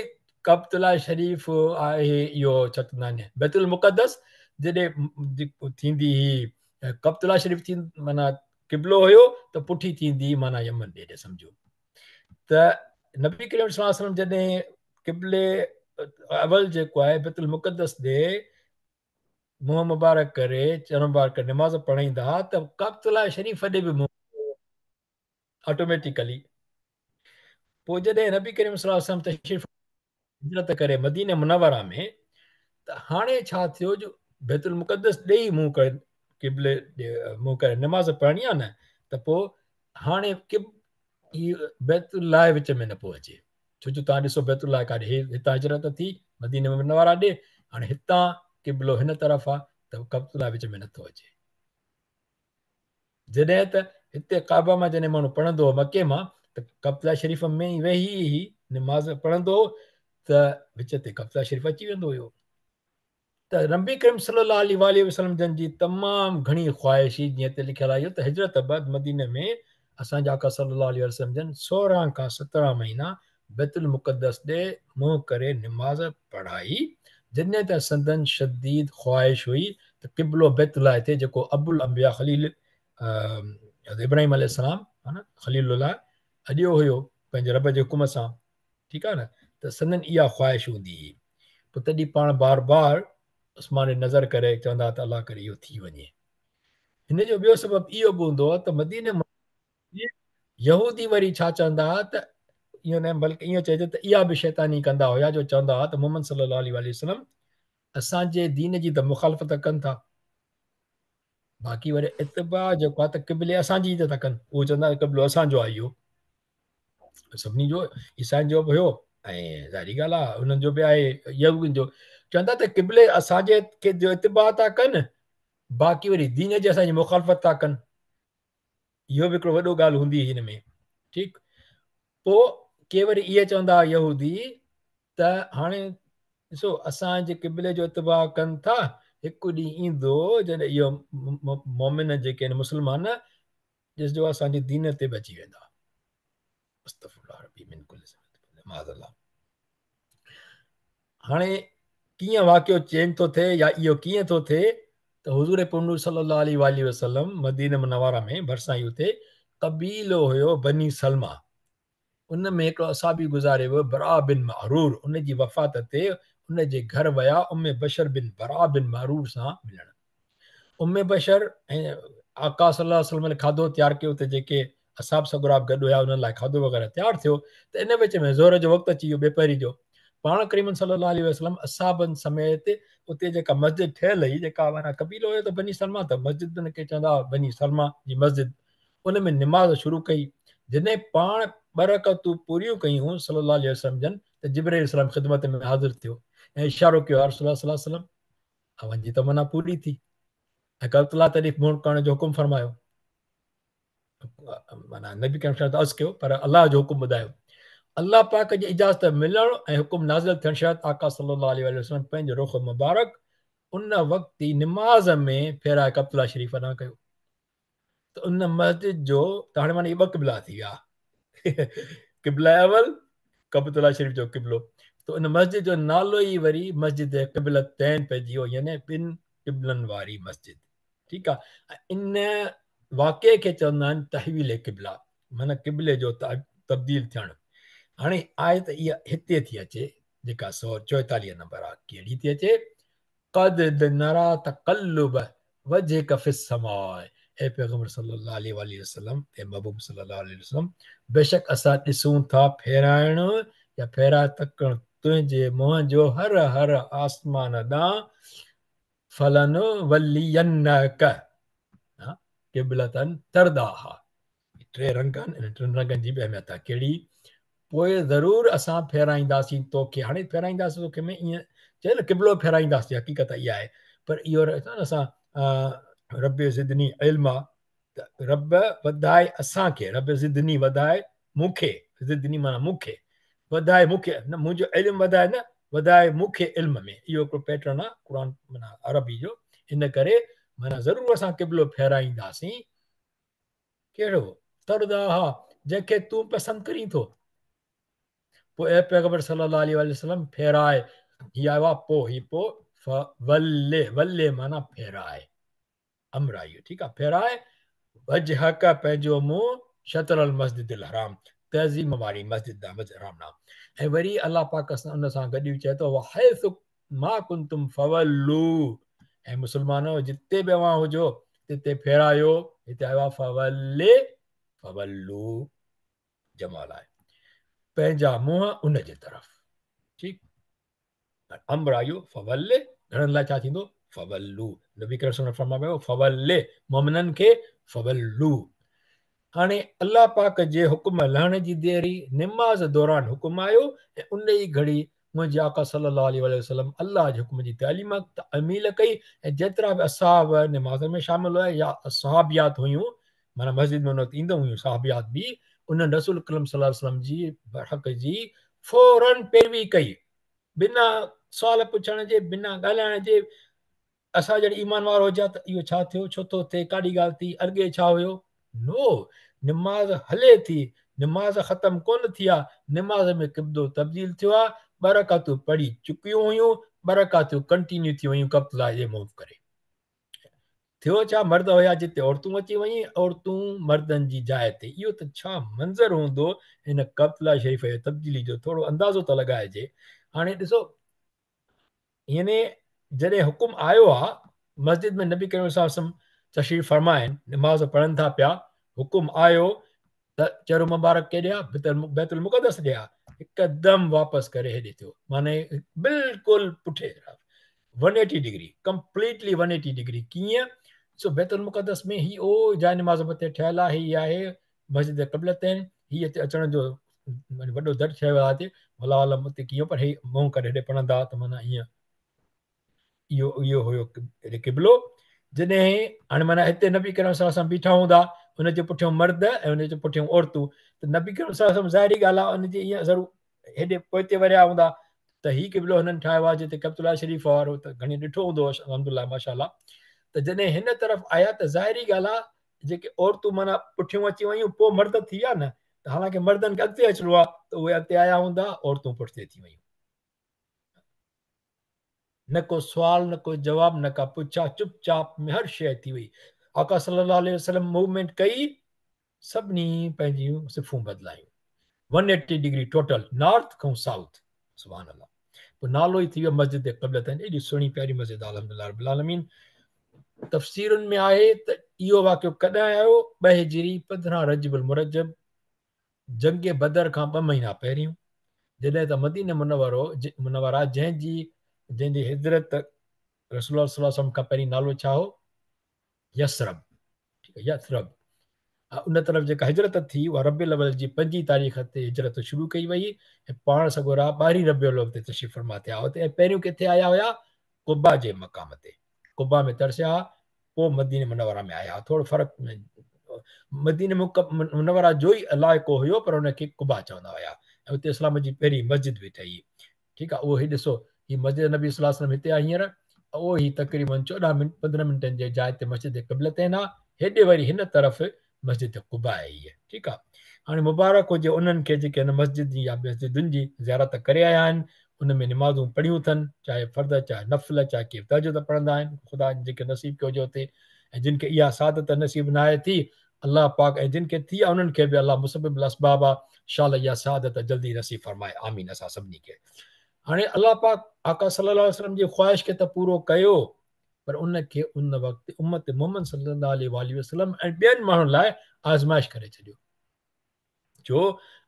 काबतुल्ला शरीफ़ आहे, इहो छा चवंदा आहिनि बैतुल मुक़दस, जॾहिं थींदी ही काबतुल्ला शरीफ़ थी माना क़िबलो हुयो, त पुठी थींदी माना यमन ॾे सम्झो। त नबी करीम सल्लल्लाहु अलैहि वसल्लम जॾहिं क़िबले अवल जेको आहे बैतुल मुक़दस ॾे मुंहुं मुबारक करे चरण मुबारक करे निमाज़ पढ़ाईंदा, त काबतुल्ला शरीफ़ ॾे बि मुंहुं ऑटोमेटिकली। पोइ जॾहिं नबी करीम सल्लल्लाहु अलैहि वसल्लम तशरीफ़ हिजरत करे मदीने मुनव्वरा में, त हाणे छा थियो जो बैतुल मुक़दस ॾे ई मुंहुं करे क़िबले मुंहुं करे निमाज़ पढ़णी आहे न, त पोइ हाणे बैतुल्लाह विच में न पियो अचे, छो जो तव्हां ॾिसो बैतुल्लाह काॾे हितां हिजरत थी मदीने मुनव्वरा ॾे, हाणे हितां क़िबलो हिन तरफ़ आहे, त काबतुल्ला विच में नथो अचे। जॾहिं त हिते काबा मां जॾहिं माण्हू पढ़ंदो हो मके मां, त काबतुल्ला शरीफ़ में ई वेही ई निमाज़ पढ़ंदो हो, त विच ते काबतुल्ला शरीफ़ अची वेंदो हुयो। त नबी करीम सल्लल्लाहु अलैहि वसल्लम जन जी तमामु घणी ख़्वाहिश, जीअं ते लिखियलु आहे त हिजरत बैदि मदीने में असांजा आका सल्लल्लाहु अलैहि वसल्लम जन 16 खां 17 महीना बैतुल मुक़दस ॾे मुंहुं करे निमाज़ पढ़ाई, जॾहिं त संदन शदीद ख़्वाहिश हुई त क़िबलो बैतुल्लाह थिए, जेको अबुल अंबिया ख़लील इब्राहिम अलैहिस्सलाम है न, ख़लीलुल्लाह अॼो हुयो पंहिंजे रब जे हुकुम सां, ठीकु आहे न। त संदन इहा ख़्वाहिश हूंदी हुई, पोइ तॾहिं पाण बार बार आसमान नज़र करे चवंदा त अलाह करे इहो थी वञे। हिन जो ॿियो सबबु इहो बि हूंदो आहे त मदीने यहूदी वरी छा चवंदा त इहो न, बल्कि ईअं चइजे त इहा बि शैतानी कंदा हुया, जो चवंदा हुआ त मोहम्मद सल्लल्लाहु अलैहि वसल्लम असांजे दीन जी त मुखालफ़त कनि था, बाक़ी वरी इतबा जेको आहे त क़िबले असांजी त था कनि, उहो चवंदा क़िबलो असांजो आहे, इहो सभिनी जो ईसाइन जो बि हुयो ऐं ज़ाहिरी ॻाल्हि आहे उन्हनि जो बि आहे यहूदियुनि जो, चवंदा त क़िबले असांजे खे जो इतबा था कनि, बाक़ी वरी दीन जी असांजी मुखालफ़त था कनि। इहो बि हिकिड़ो वॾो ॻाल्हि हूंदी हिन में, ठीकु। पोइ के वरी इहे चवंदा यहूदी त हाणे ॾिसो असांजे क़िबले जो इतबा कनि था, हिकु ॾींहुं ईंदो जॾहिं इहो मोमिन जेके आहिनि मुस्लमान ॾिसजो असांजी दीन ते बि अची वेंदा। हाणे कीअं वाक़ियो चेंज थो थिए या इहो कीअं थो थिए त हुज़ूर पुंडू सल्लल्लाहु अलैहि वसल्लम मदीने मुनव्वरा में भरिसां ई हुते कबीलो हुयो बनी सलमा, उन में हिकिड़ो असाबी गुज़ारे वियो बरा बिन महरूर, उन जी वफ़ात ते उन जे घर विया उम्मे बशर बिन बरा बिन महरूर सां मिलण। उम्मे बशर ऐं आका सल्लल्लाहु अलैहि वसल्लम खाधो तयारु कयो, त जेके असाब सगुराब गॾु हुया उन्हनि लाइ खाधो वग़ैरह तयारु थियो, त इन विच में ज़ोर जो वक़्तु अची वियो ॿेपहरी जो। पाण करीम सल्लल्लाहु अलैहि वसल्लम असाबनि समेत उते जेका मस्जिद ठहियल हुई, जेका माना कबीलो हुयो त बनी सलमा, त मस्जिद उनखे चवंदा बनी सलमा जी मस्जिद, उन में निमाज़ शुरू कई। जॾहिं पाण बरकतूं पूरियूं कयूं सल्लल्लाहु अलैहि वसल्लम जन, त जिब्रील अलैहिस्सलाम ख़िदमत में हाज़िर थियो ऐं इशारो कयो, या रसूल अल्लाह सल्लल्लाहु अलैहि वसल्लम अवंजी तमन्ना पूरी थी ऐं काबतुल्लाह तरीफ़ मुंहुं करण जो हुकुम फरमायो। माना नबी करीम अर्ज़ु कयो, पर अलाह जो हुकुम ॿुधायो। अलाह पाक जी इजाज़त मिलण ऐं हुकुम नाज़िल थियण शर्त आका सल्लल्लाहु अलैहि वसल्लम पंहिंजो रुख़ मुबारक उन वक़्तु ई निमाज़ में फेराए काबतुल्लाह शरीफ़ अदा कयो। त उन मस्जिद जो त हाणे माना इहे 2 क़िबला थी विया, क़िबला अवल काबतुल्लाह शरीफ़ जो क़िबलो, त उन मस्जिद जो नालो ई वरी मस्जिद क़िबलतैन पइजी वियो, यानी 2 क़िबलनि वारी मस्जिद, ठीकु आहे। इन वाक़े खे चवंदा आहिनि तहवील क़िबला, माना क़िबले जो तब्दील थियणु। हाणे आहे त इहा हिते थी अचे जेका 144 नंबर आहे, कहिड़ी थी अचे, क़द नरा तक़ल्लुब वजहिक फ़िस समाए, ए पैगंबर सल्लल्लाहु अलैहि वसल्लम ए महबूब सल्लल्लाहु अलैहि वसल्लम बेशक असां ॾिसूं था फेराइण या फेरा तकण तुंहिंजे मुंहं जो हर हर आसमान ॾांहुं फलन वलियन्नक क़िबलतन तरदाहा टे रंग आहिनि इन टिनि रंगनि जी बि अहमियत आहे कहिड़ी पोइ ज़रूरु असां फेराईंदासीं तोखे हाणे फेराईंदासीं तोखे में ईअं चए न क़िबलो फेराईंदासीं हक़ीक़त इहा आहे पर इहो असां रब ज़िदनी इल्म आहे त रब वधाए असांखे रब ज़िदनी वधाए मूंखे ज़िदनी माना मूंखे वधाए मूंखे न मुंहिंजो इल्मु वधाए न वधाए मूंखे इल्म में इहो हिकिड़ो पैटर्न आहे क़ुर माना अरबी जो इन करे माना ज़रूरु असां क़िबलो फेराईंदासीं कहिड़ो तरदा हा जंहिंखे तूं पसंदि करीं थो पोइ ए पैगंबर सल्लल्लाहु अलैहि वसल्लम फेराए हीअ आयो आहे पोइ ही पोइ वल्ले वल्ले माना फेराए अमर इहो ठीकु आहे फेराए वज हक़ पंहिंजो मुंहुं शतरल मस्जिद हराम तहज़ीम वारी मस्जिद हराम नाम ऐं वरी अलाह पाक उन सां गॾु चए थो मां कुंतुम फवल्लू ऐं मुस्लमानो जिते बि अवां हुजो तिते फेरायो हिते आयो आहे फवल्ले फवल्लू जमाल आहे पंहिंजा मुंहं उन जे तरफ़ ठीकु अमर आयो फवल्ले घणनि लाइ छा थींदो फवल्लू नबी करीम फरमायो फवल्ले मोमिननि खे फवल्लू हाणे अलाह पाक जे हुकुम लहण जी देरी निमाज़ दौरान हुकुम आयो ऐं उन ई घड़ी मुंहिंजे आका सल्लल्लाहु अलैहि वसल्लम अलाह जे हुकुम जी तालीम अमील कई ऐं जेतिरा बि असहाब निमाज़ में शामिल हुआ या सहाबियात हुयूं माना मस्जिद में उन वक़्तु ईंदो हुयूं सहाबियात बि उन रसूल करीम सल्लल्लाहु अलैहि वसल्लम जी हक़ जी फौरन पैरवी कई बिना सुवाल पुछण जे बिना ॻाल्हाइण जे असां जॾहिं ईमान वारो हुजा त इहो छा थियो छो थो थिए काॾी ॻाल्हि थी अॻे छा हुयो नो निमाज़ हले थी निमाज़ ख़तमु कोन थी आहे निमाज़ में क़िबलो तब्दील थियो आहे ॿ रकातूं पढ़ी चुकियूं हुयूं ॿ रकातूं कंटिन्यू थी वयूं कब्ला जे मूव करे थियो छा मर्द हुया जिते औरतूं अची वयूं औरतूं मर्दनि जी जाइ ते इहो त छा मंज़र हूंदो हिन कब्ला शरीफ़ जे तब्दीली जो थोरो अंदाज़ो त लॻाइजे हाणे ॾिसो यानी जॾहिं हुकुम आयो आहे मस्जिद में नबी करीम तशरीफ़ फरमाइनि निमाज़ पढ़नि था पिया हुकुम आयो त चेरो मुबारक केॾे आहे बैतुल मुक़दस ॾे आहे हिकदमि वापसि करे हेॾे थियो माने बिल्कुलु पुठे 180 डिग्री कंप्लीटली 180 डिग्री कीअं सो बैतुल मुक़दस में ही ओ जाइ निमाज़ मथे ठहियल आहे हीअ आहे मस्जिद क़िबलत आहिनि हीअ हिते अचण जो वॾो दर ठहियो आहे हिते अलाह आलम हुते कीअं पर हे मुंहुं करे हेॾे पढ़ंदा त माना हीअं इहो हुयो क़िबलो जॾहिं हाणे माना हिते नबी करीम असां बीठा हूंदा हुनजे पुठियां मर्द ऐं हुनजे पुठियां औरतूं त नबी करीम ज़ाहिरी ॻाल्हि आहे हुनजी ईअं ज़रूरु हेॾे पोइते वरिया हूंदा त हीउ क़िबलो हुननि ठाहियो आहे जिते कब्तुल्ला शरीफ़ वारो त घणी ॾिठो हूंदो अलहमदुलिल्लाह माशाअल्लाह त जॾहिं हिन तरफ़ आया त ज़ाहिरी ॻाल्हि आहे जेके औरतूं माना पुठियूं अची वयूं पोइ मर्द थी विया न त हालांकि मर्दनि खे अॻिते अचिणो आहे त उहे अॻिते आया हूंदा औरतूं पुठिते थी वयूं न को सुवाल न को जवाब न का पुछा चुपचाप में हर शइ थी वई आका सल्लल्लाहु अलैहि वसल्लम मूवमेंट कई सभिनी पंहिंजियूं सिफ़ूं बदिलायूं 180 डिग्री टोटल नॉर्थ खां साउथ सुभान अल्लाह पोइ नालो ई थी वियो मस्जिद क़िबलत एॾी सुहिणी प्यारी मस्जिद अल्हम्दुलिल्लाह रब्बिल आलमीन तफ़सीरुनि में आहे त इहो वाक़ियो कॾहिं आयो 2 हिजरी 15 रजबुल मुरजब जंग बदर खां 2 महीना पहिरियों जॾहिं त मदीने मुनवरा जंहिंजी हिजरत रसूल सल्लल्लाहु अलैहि वसल्लम खां पहिरीं नालो छा हो यसरब ठीकु आहे यसरब उन तरफ़ जेका हिजरत थी उहा रबियुल अव्वल जी 5 तारीख़ ते हिजरत शुरू कई वई ऐं पाण सगोरा 12 रबियुल अव्वल ते तशरीफ़ फरमा थिया हुते ऐं पहिरियों किथे आया हुया कुबा जे मक़ाम ते कुबा में तरसिया पोइ मदीने मुनवरा में आया थोरो फ़र्क़ु मदीने मुनवरा जो ई इलाइक़ो हुयो पर हुनखे कुबा चवंदा हुया ऐं उते इस्लाम जी पहिरीं मस्जिद बि ठही ठीकु आहे उहो ही ॾिसो हीअ मस्जिद नबी सल्लल्लाहु अलैहि वसल्लम हिते आहे हींअर उहो ही तक़रीबन 14-15 मिंटनि जे जाइ ते मस्जिद क़िबलत आहे हेॾे वरी हिन तरफ़ मस्जिद कुबा आहे हीअ ठीकु आहे हाणे मुबारक हुजे उन्हनि खे जेके हिन मस्जिद जी या मस्जिदुनि जी ज़ियारत करे आया आहिनि उन में निमाज़ूं पढ़ियूं अथनि चाहे फ़र्द चाहे नफ़िल चाहे के तहज्जुद पढ़ंदा आहिनि ख़ुदा जेके नसीब कयो हुजे हुते ऐं जिन खे इहा सादत नसीब न आहे थी अलाह पाक ऐं जिन खे थी आहे उन्हनि खे बि अलाह मुसबिब असबाब आहे शाल इहा सादत जल्दी नसीब फरमाए आमीन असां सभिनी खे हाणे अलाह पाक आका सल्लल्लाहु अलैहि वसल्लम जी ख़्वाहिश खे त पूरो कयो पर उनखे उन वक़्तु उम्मत मोहम्मद सल्लल्लाहु अलैहि वसल्लम ऐं ॿियनि माण्हुनि लाइ आज़माइश करे छॾियो जो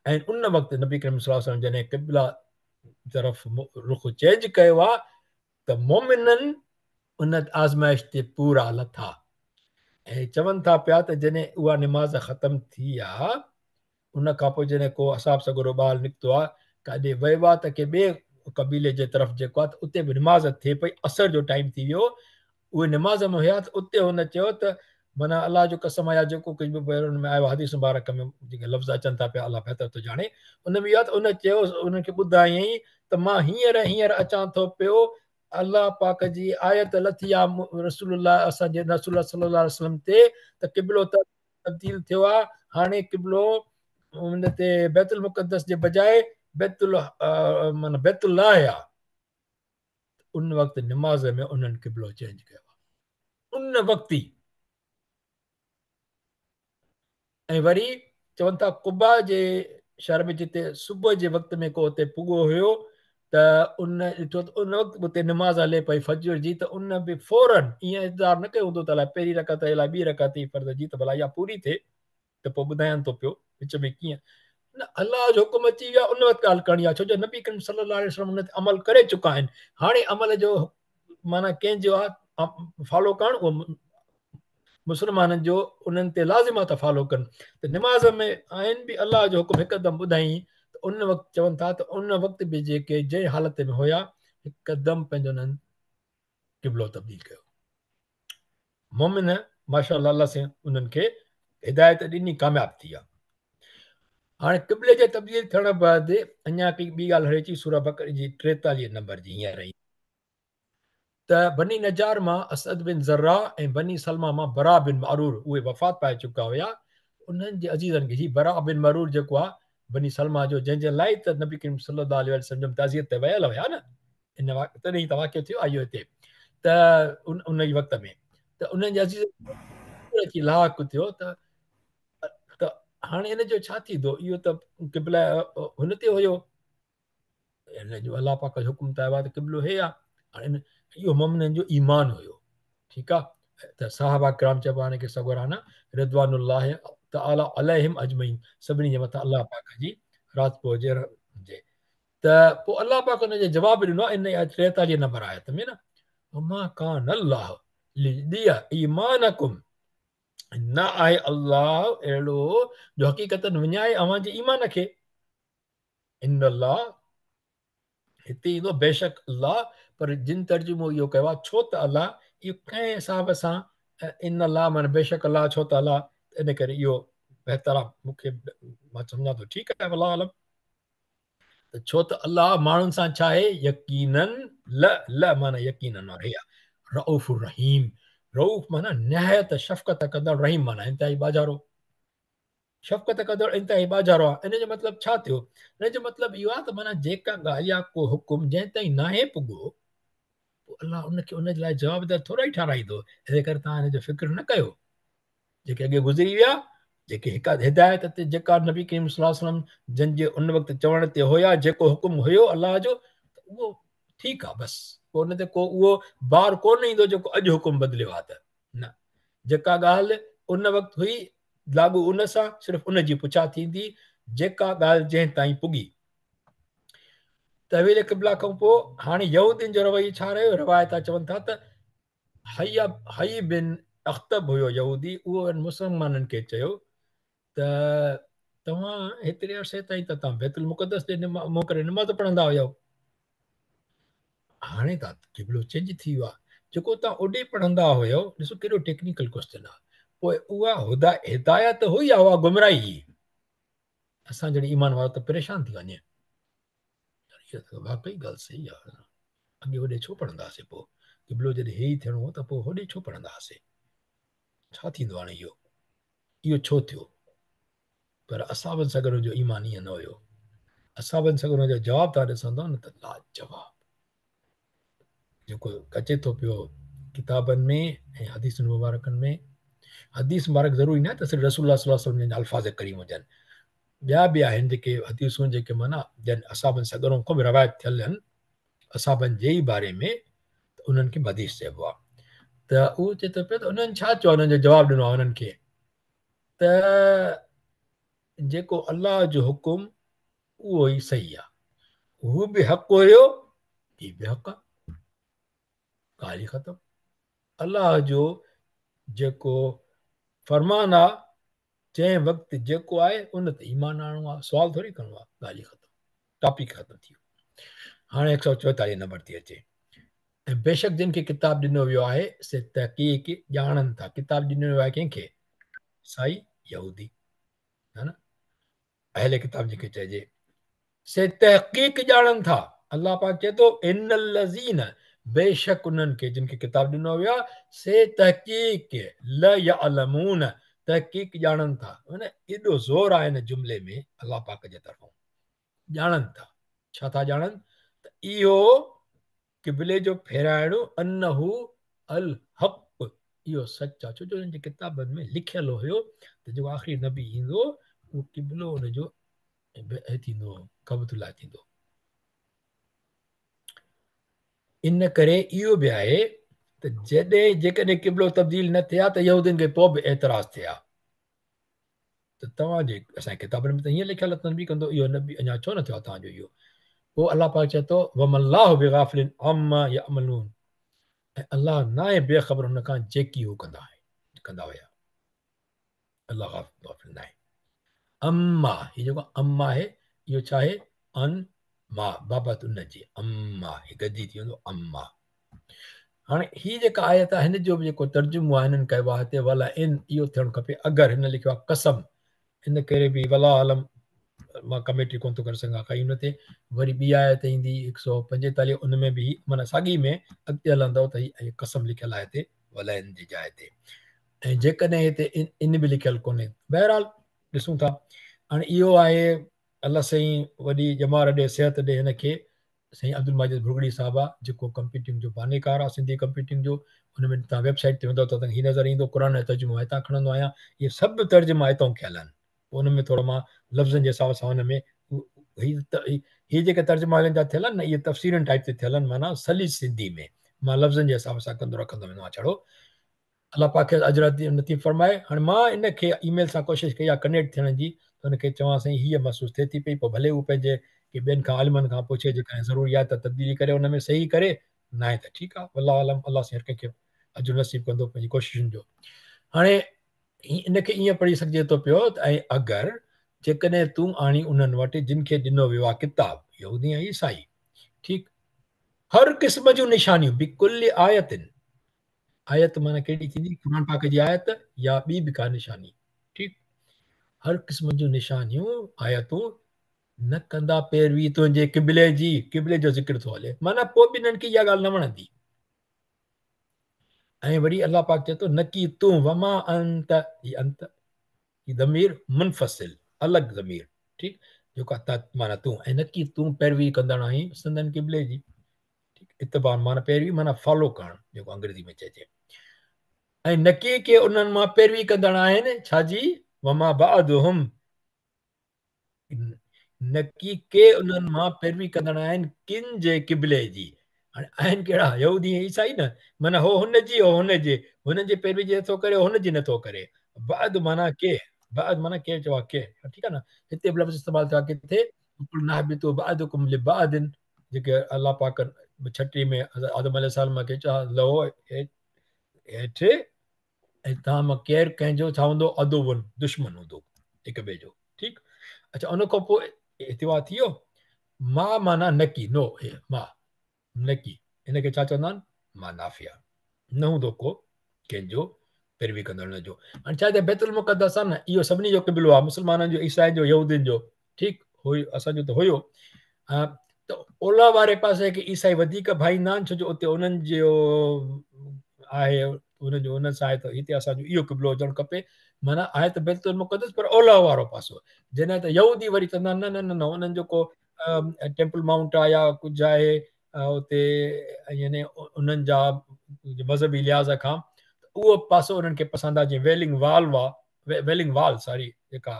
ऐं उन वक़्तु नबी करीम सल्लल्लाहु अलैहि वसल्लम जॾहिं क़िबला तरफ़ रुख़ चेंज कयो आहे त मोमिननि उन आज़माइश ते पूरा लथा ऐं चवनि था पिया त जॾहिं उहा निमाज़ ख़तमु थी आहे उन खां पोइ जॾहिं को असाब सॻोरो ॿारु निकितो आहे काॾे वियो आहे त के ॿिए क़बीले जे तरफ़ जेको आहे त उते बि निमाज़ थिए पई असर जो टाइम थी वियो उहे निमाज़ में हुया त उते हुन चयो त माना अलाह जो कसम आहे जेको कुझु बि हुन में आयो हदीस मुबारक में जेके लफ़्ज़ अचनि था पिया अलाह बहितर थो ॼाणे उन में इहा त उन चयो उनखे ॿुधायईं त मां हींअर अचां थो पियो अलाह पाक जी आयत लथी आहे रसूलुल्लाह असांजे रसूल सल्लल्लाहु अलैहि वसल्लम ते त क़िबलो तब्दील थियो आहे हाणे क़िबलो उन ते बैतुल मुक़द्दस जे बजाए माना बैतुल्लाह आहे उन वक़्तु निमाज़ में उन्हनि क़िबलो चेंज कयो आहे उन वक़्तु ई ऐं वरी चवनि था कुबा जे शहर में जिते सुबुह जे वक़्त में को उते पुॻो हुयो त उन ॾिठो त उन वक़्तु उते निमाज़ हले पई फजर जी त उन बि फौरन ईअं इंतज़ारु न कयो हूंदो त अलाए पहिरीं रकात अलाए ॿी रकात फर्ज़ जी त भला इहा पूरी थिए त पोइ ॿुधायां थो पियो विच में कीअं न अलाह जो हुकुम अची वियो आहे उन वक़्तु ॻाल्हि करणी आहे छो जो नबी करीम सल्लल्लाहु अलैहि वसल्लम उन ते अमल करे चुका आहिनि हाणे अमल जो माना कंहिंजो आहे फॉलो करणु उहो मुस्लमाननि जो उन्हनि ते लाज़िम आहे त फॉलो कनि त निमाज़ में आहिनि बि अलाह जो हुकुम हिकदमि ॿुधाई त उन वक़्तु चवनि था त उन वक़्तु बि जेके जंहिं हालत में हुया हिकदमि पंहिंजो उन्हनि क़िबलो तब्दील कयो मोमिन माशाअल्लाह अल्लाह से उन्हनि खे हिदायत ॾिनी कामयाबु थी आहे हाणे क़िबले जे तब्दील थियण बैदि अञा हिकिड़ी ॿी ॻाल्हि हले थी सूरह बक़रा जी 43 नंबर जी हींअर रही त बनी नजार मां असद बिन ज़र्रा ऐं बनी सलमा मां बरा बिन मारूर उहे वफ़ात पाए चुका हुया उन्हनि जे अज़ीज़नि खे बरा बिन मारूर जेको आहे बनी सलमा जो जंहिंजे लाइ त नबी करीम सल्लल्लाहु अलैहि वसल्लम ताज़ियत ते वियल हुया न इन तॾहिं त वाक़ियो थियो आहे इहो हिते त उन ई वक़्त में त उन्हनि जे अज़ीज़ अची लाक थियो त हाणे हिन जो छा थींदो इहो त क़िबला हुन ते हुयो हिन जो अलाह पाक जो हुकुम त आयो आहे त क़िबलो हे आहे हाणे इहो मोमिननि जो ईमान हुयो ठीकु आहे त साहबा किराम चइबो आहे की सगोराना रिदवानुल्लाह तआला अलैहिम अजमईन सभिनी जे मथां अलाह पाक जी रात पहुजे हुजे त पोइ अलाह पाक हुन जो जवाबु ॾिनो आहे इन 43 नंबर आयत में न वमा कान अल्लाह लियदिया ईमानकुम न आहे अल्लाह अहिड़ो जो हक़ीक़तन विञाए अव्हां जे ईमान खे इन अल्लाह हिते ईंदो बेशक अल्लाह पर जिन तर्जुमो इहो कयो आहे छो त अल्लाह इहो कंहिं हिसाब सां इन अल्लाह माना बेशक अल्लाह छो त अल्लाह इन करे इहो बहितर आहे मूंखे मां सम्झां थो ठीकु आहे अलाह आलम त छो त अल्लाह माण्हुनि सां छा आहे यकीनन ल माना यकीनन वारे रऊफ़ रहीम रऊफ़ माना निहायत शफ़क़त कंदड़ रहीम माना इंतिहाई बाज़ारो शफ़क़त कंदड़ इंतिहाई बाज़ारो आहे इन जो मतिलबु छा थियो इन जो मतिलबु इहो आहे त माना जेका ॻाल्हि आहे को हुकुम जंहिं ताईं नाहे पुॻो पोइ अलाह उनखे उन जे लाइ जवाबदार थोरा ई ठाराईंदो हिन करे तव्हां हिन जो फ़िक्र न कयो जेके अॻे गुज़री विया जेके हिकु हिदायत ते जेका नबी करीम सल्लल्लाहु अलैहि वसल्लम जंहिंजे उन वक़्तु चवण ते हुया जेको हुकुम हुयो अलाह जो उहो ठीकु आहे बसि पोइ हुन ते को उहो बार कोन ईंदो जेको अॼु हुकुम बदिलियो आहे त न जेका ॻाल्हि उन वक़्तु हुई लागू उन सां सिर्फ़ु उन जी पुछा थींदी जेका ॻाल्हि जंहिं ताईं पुॻी तवील क़िबला खां पोइ हाणे यहूदीन जो रवैयो छा रहियो रिवायत चवनि था त हई बिन अख़्तब हुयो यहूदी उहो मुसलमाननि खे चयो त तव्हां हेतिरे अरसे ताईं त तव्हां बैतुल मुक़द्दस ते मुंहुं करे निमाज़ पढ़ंदा हुयो हाणे त क़िबलो चेंज थी वियो आहे जेको तव्हां ओॾे पढ़ंदा हुयो ॾिसो केॾो टेक्निकल क्वेश्चन आहे पोइ उहा हिदायत हुई आहे उहा गुमराही असां जहिड़ी ईमान वारो त परेशान थी वञे वाक़ई ॻाल्हि सही आहे अॻे होॾे छो पढ़ंदा हुआसीं पोइ क़िबलो जॾहिं हे ई थियणो हो त पोइ होॾे छो पढ़ंदा हुआसीं छा थींदो हाणे इहो छो थियो पर असाबनि सगरनि जो ईमान ईअं न हुयो असाबनि सगरनि जो जवाबु तव्हां ॾिसंदव न त लाजवाब जेको अचे थो पियो किताबनि में ऐं हदीस मुबारकनि में हदीस मुबारक ज़रूरी न आहे त सिर्फ़ु रसूलुल्लाह सल्लल्लाहु अलैहि वसल्लम जा अल्फाज़ करीम हुजनि ॿिया बि आहिनि जेके हदीसूं जेके माना जन असाबनि सगरों खां बि रवायत थियल आहिनि असाबनि जे ई बारे में उन्हनि खे हदीस चइबो आहे त उहो चए थो पियो त उन्हनि छा चयो, उन्हनि जो जवाबु ॾिनो आहे उन्हनि खे त जेको अलाह जो हुकुम उहो ई सही आहे, हू बि हक़ु हुयो, ही बि हक़ु आहे, ॻाल्हि ई ख़तमु। अलाह जो जेको फरमान आहे, जंहिं वक़्तु जेको आहे उन ते ईमान आणणो आहे, सुवाल थोरी करिणो आहे, ॻाल्हि ई ख़तमु, टॉपिक ख़तमु थी वियो। हाणे 144 नंबर थी अचे। ऐं बेशक जिन खे किताब ॾिनो वियो आहे से तहक़ीक़ ॼाणनि था। किताब ॾिनो वियो आहे कंहिंखे? साई यहूदी, है न, अहले किताब जंहिंखे चइजे, से तहक़ीक़ ॼाणनि था। अलाह पाक चए थो इन्नल लज़ीन, बेशक उन्हनि खे जिन खे किताब ॾिनो वियो आहे, से तहक़ीक़ ल यअलमून, तहक़ीक़ ॼाणनि था। एॾो ज़ोर आहे हिन जुमिले में अलाह पाक जे तरफ़ां, ॼाणनि था। छा था ॼाणनि? त इहो क़िबले जो फेराइणो अनहु अल हक़, इहो सच आहे। छो जो हिन जे किताबनि में लिखियलु हुयो त जेको आख़िरी नबी ईंदो उहो क़िबलो हुनजो थींदो, कबतुल्लाह थींदो। इन करे इहो बि आहे त जेकॾहिं क़िबलो तब्दील न थिया त यहूदियुनि खे पोइ बि एतिराज़ थिया त तव्हांजे असांजे किताबनि में त हीअं लिखियलु तनबी कंदो, इहो नबी अञा छो न थियो आहे तव्हांजो इहो। पोइ अलाह पाक चए थो वमल्लाहु बिगाफ़िलिन अम्मा यअमलून, ऐं अलाह न आहे बेख़बर हुन खां जेकी हू कंदा हुया। अलाह गाफ़िल न आहे। अम्मा, हीअ जेको अम्मा आहे इहो छा आहे? अन मां बाबत उन जी, अम्मा गदी थी वेंदो अम्मा। हाणे हीअ जेका आयत आहे हिन जो बि जेको तर्जुमो आहे हिननि कयो आहे हिते वला इन, इहो थियणु खपे अगरि। हिन लिखियो आहे कसम, हिन करे बि वला आलम मां कमेंट्री कोन थो करे सघां काई हुन ते। वरी ॿी आयत ईंदी 145, उन में बि माना साॻी में अॻिते हलंदव त हीअ कसम लिखियलु आहे हिते वला इन जी जाइ ते। ऐं जेकॾहिं हिते इन बि लिखियलु कोन्हे, बहरहाल ॾिसूं था। हाणे इहो आहे अलाह साईं वॾी ॼमार ॾे, सिहत ॾे हिनखे। साईं अब्दुल माजिद भुरगड़ी साहिबु आहे जेको कंप्यूटिंग जो बानेकार आहे, सिंधी कंप्यूटिंग जो। हुन में तव्हां वेबसाइट ते वेंदव त तव्हांखे हीअ नज़र ईंदो, क़ुर जो तर्जुमो हितां खणंदो आहियां। इहे सभु तर्जुमा हितां थियल आहिनि। पोइ हुन में थोरो मां लफ़्ज़नि जे हिसाब सां हुन में हीअ जेके तर्जुमा हिननि जा थियल आहिनि न, इहे तफ़सीरनि टाइप ते थियल आहिनि, माना सलीस सिंधी में मां लफ़्ज़नि जे हिसाब सां कंदो रखंदो वेंदो आहियां छड़ो। अलाह पाक खे अजर नथी फरमाए। हाणे मां इनखे ईमेल सां कोशिशि कई आहे कनेक्ट थियण जी, त हुनखे चवां साईं हीअ महसूसु थिए थी पई, पोइ भले हू पंहिंजे की ॿियनि खां आलिमनि खां पुछे, जेकॾहिं ज़रूरी आहे त तब्दीली करे हुन में सही करे, न आहे त ठीकु आहे, अलाह आलम, अलाह साईं हर कंहिंखे अजर नसीब कंदो पंहिंजी कोशिशुनि जो। हाणे इनखे ईअं पढ़ी सघिजे थो पियो त ऐं अगरि जेकॾहिं तूं आणी उन्हनि वटि जिन खे ॾिनो वियो आहे किताब, यहूदी ऐं ईसाई, ठीकु, हर क़िस्म जूं निशानियूं, बिकुल आयतिन, आयत माना कहिड़ी थींदी? क़ुर पाक जी आयत या ॿी बि का निशानी, ठीकु, हर क़िस्म जूं निशानियूं आयतूं न कंदा पैरवी तुंहिंजे क़िबले जी, क़िबले जो ज़िक्र थो हले, माना पोइ बि हिननि खे इहा ॻाल्हि न वणंदी। ऐं वरी अलाह पाक चए थो न की तूं वमा अंत, अंत ज़मीर मुनफ़सिल, अलॻि ज़मीर, ठीकु, जेको माना तूं, ऐं न की तूं पैरवी कंदड़ आहीं संदन क़िबले जी, ठीकु, इतबार माना पैरवी माना फॉलो करणु, जेको अंग्रेज़ी में चइजे। ऐं न के उन्हनि मां पैरवी कंदड़ आहिनि छाजी? वमा बअदुहुम, न की के उन्हनि मां पैरवी कंदड़ आहिनि किन जे क़िबले जी। हाणे आहिनि कहिड़ा? यहूदी ऐं ईसाई न, माना हो हुनजी हो हुनजे, हुननि जे पैरवी जे नथो करे, हुनजी नथो करे। बाद माना के, बाद माना के चवा के, ठीकु आहे न। हिते बि लफ़्ज़ इस्तेमालु थिया किथे, नाहबितु बअदुकुम लिबअदिन, जेके अलाह पाक 36 में आदम अलैहिस्सलाम खे चवा लहो हेठि, ऐं तव्हां मां केरु कंहिंजो छा हूंदो? अदुवन, दुश्मन हूंदो हिक ॿिए जो, ठीकु। अच्छा, उन खां पोइ इतिवा थी वियो। मां माना नकी, नो, मां नकी, हिनखे छा चवंदा आहिनि? मां नाफ़िया, न हूंदो को कंहिंजो पैरवी कंदड़ न जो। हाणे छा हिते बैतुल मुक़दस आहे न, इहो सभिनी जो क़िबलो आहे, मुस्लमाननि जो, ईसाई जो, यहूदियुनि जो, ठीकु, हुयो असांजो त हुयो। त ओलह वारे पासे खे ईसाई वधीक भाईंदा आहिनि, छो जो उते उन्हनि जो आहे, उनजो उन सां आहे, त हिते असांजो इहो क़िबलो हुजणु खपे। माना आहे त बैतुल मुक़दस, पर ओलह वारो पासो। जॾहिं त यहूदी वरी चवंदा न न न न, उन्हनि जेको टेम्पल माउंट आहे या कुझु आहे उते, यानी उन्हनि जा मज़हबी लिहाज़ खां उहो पासो उन्हनि खे पसंदि आहे। जीअं वेलिंग वाल सॉरी, जेका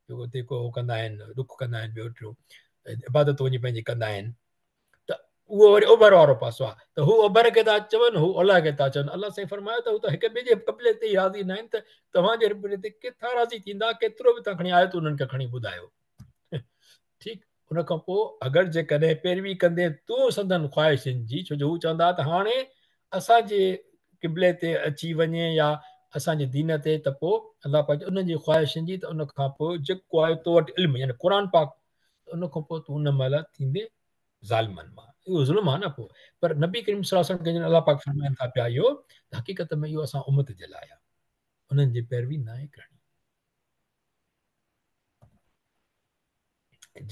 जेको कंदा आहिनि, रुख कंदा आहिनि, ॿियो टियों इबादत वञी पंहिंजी कंदा आहिनि। त उहो वरी ओभर वारो पासो आहे त हू ओभर खे था चवनि हू ओलह खे था चवनि अलाह साईं फरमायो त हू त हिक ॿिए जे क़बिले ते ई राज़ी न आहिनि त तव्हांजे क़बिले ते किथां राज़ी थींदा केतिरो बि तव्हां खणी आयो त उन्हनि खे खणी ॿुधायो ठीकु उन खां पोइ अगरि जेकॾहिं पैरवी कंदे तूं संदन ख़्वाहिशनि जी छो जो हू चवंदा त हाणे असांजे क़िबले ते अची वञे या असांजे दीन ते त पोइ अलाह पाक उन्हनि जी ख़्वाहिशनि जी त उन खां पोइ जेको आहे तो वटि इल्मु यानी क़ुर पाक उन खां पोइ तूं उन महिल थींदे ज़ालिमनि मां इहो ज़ुल्म आहे न पोइ पर नबी करीम सल्लल्लाहु अलैहि वसल्लम अलाह पाक फरमाइनि था पिया इहो हक़ीक़त में इहो असां उमत जे लाइ आहे उन्हनि जी पैरवी न आहे करणी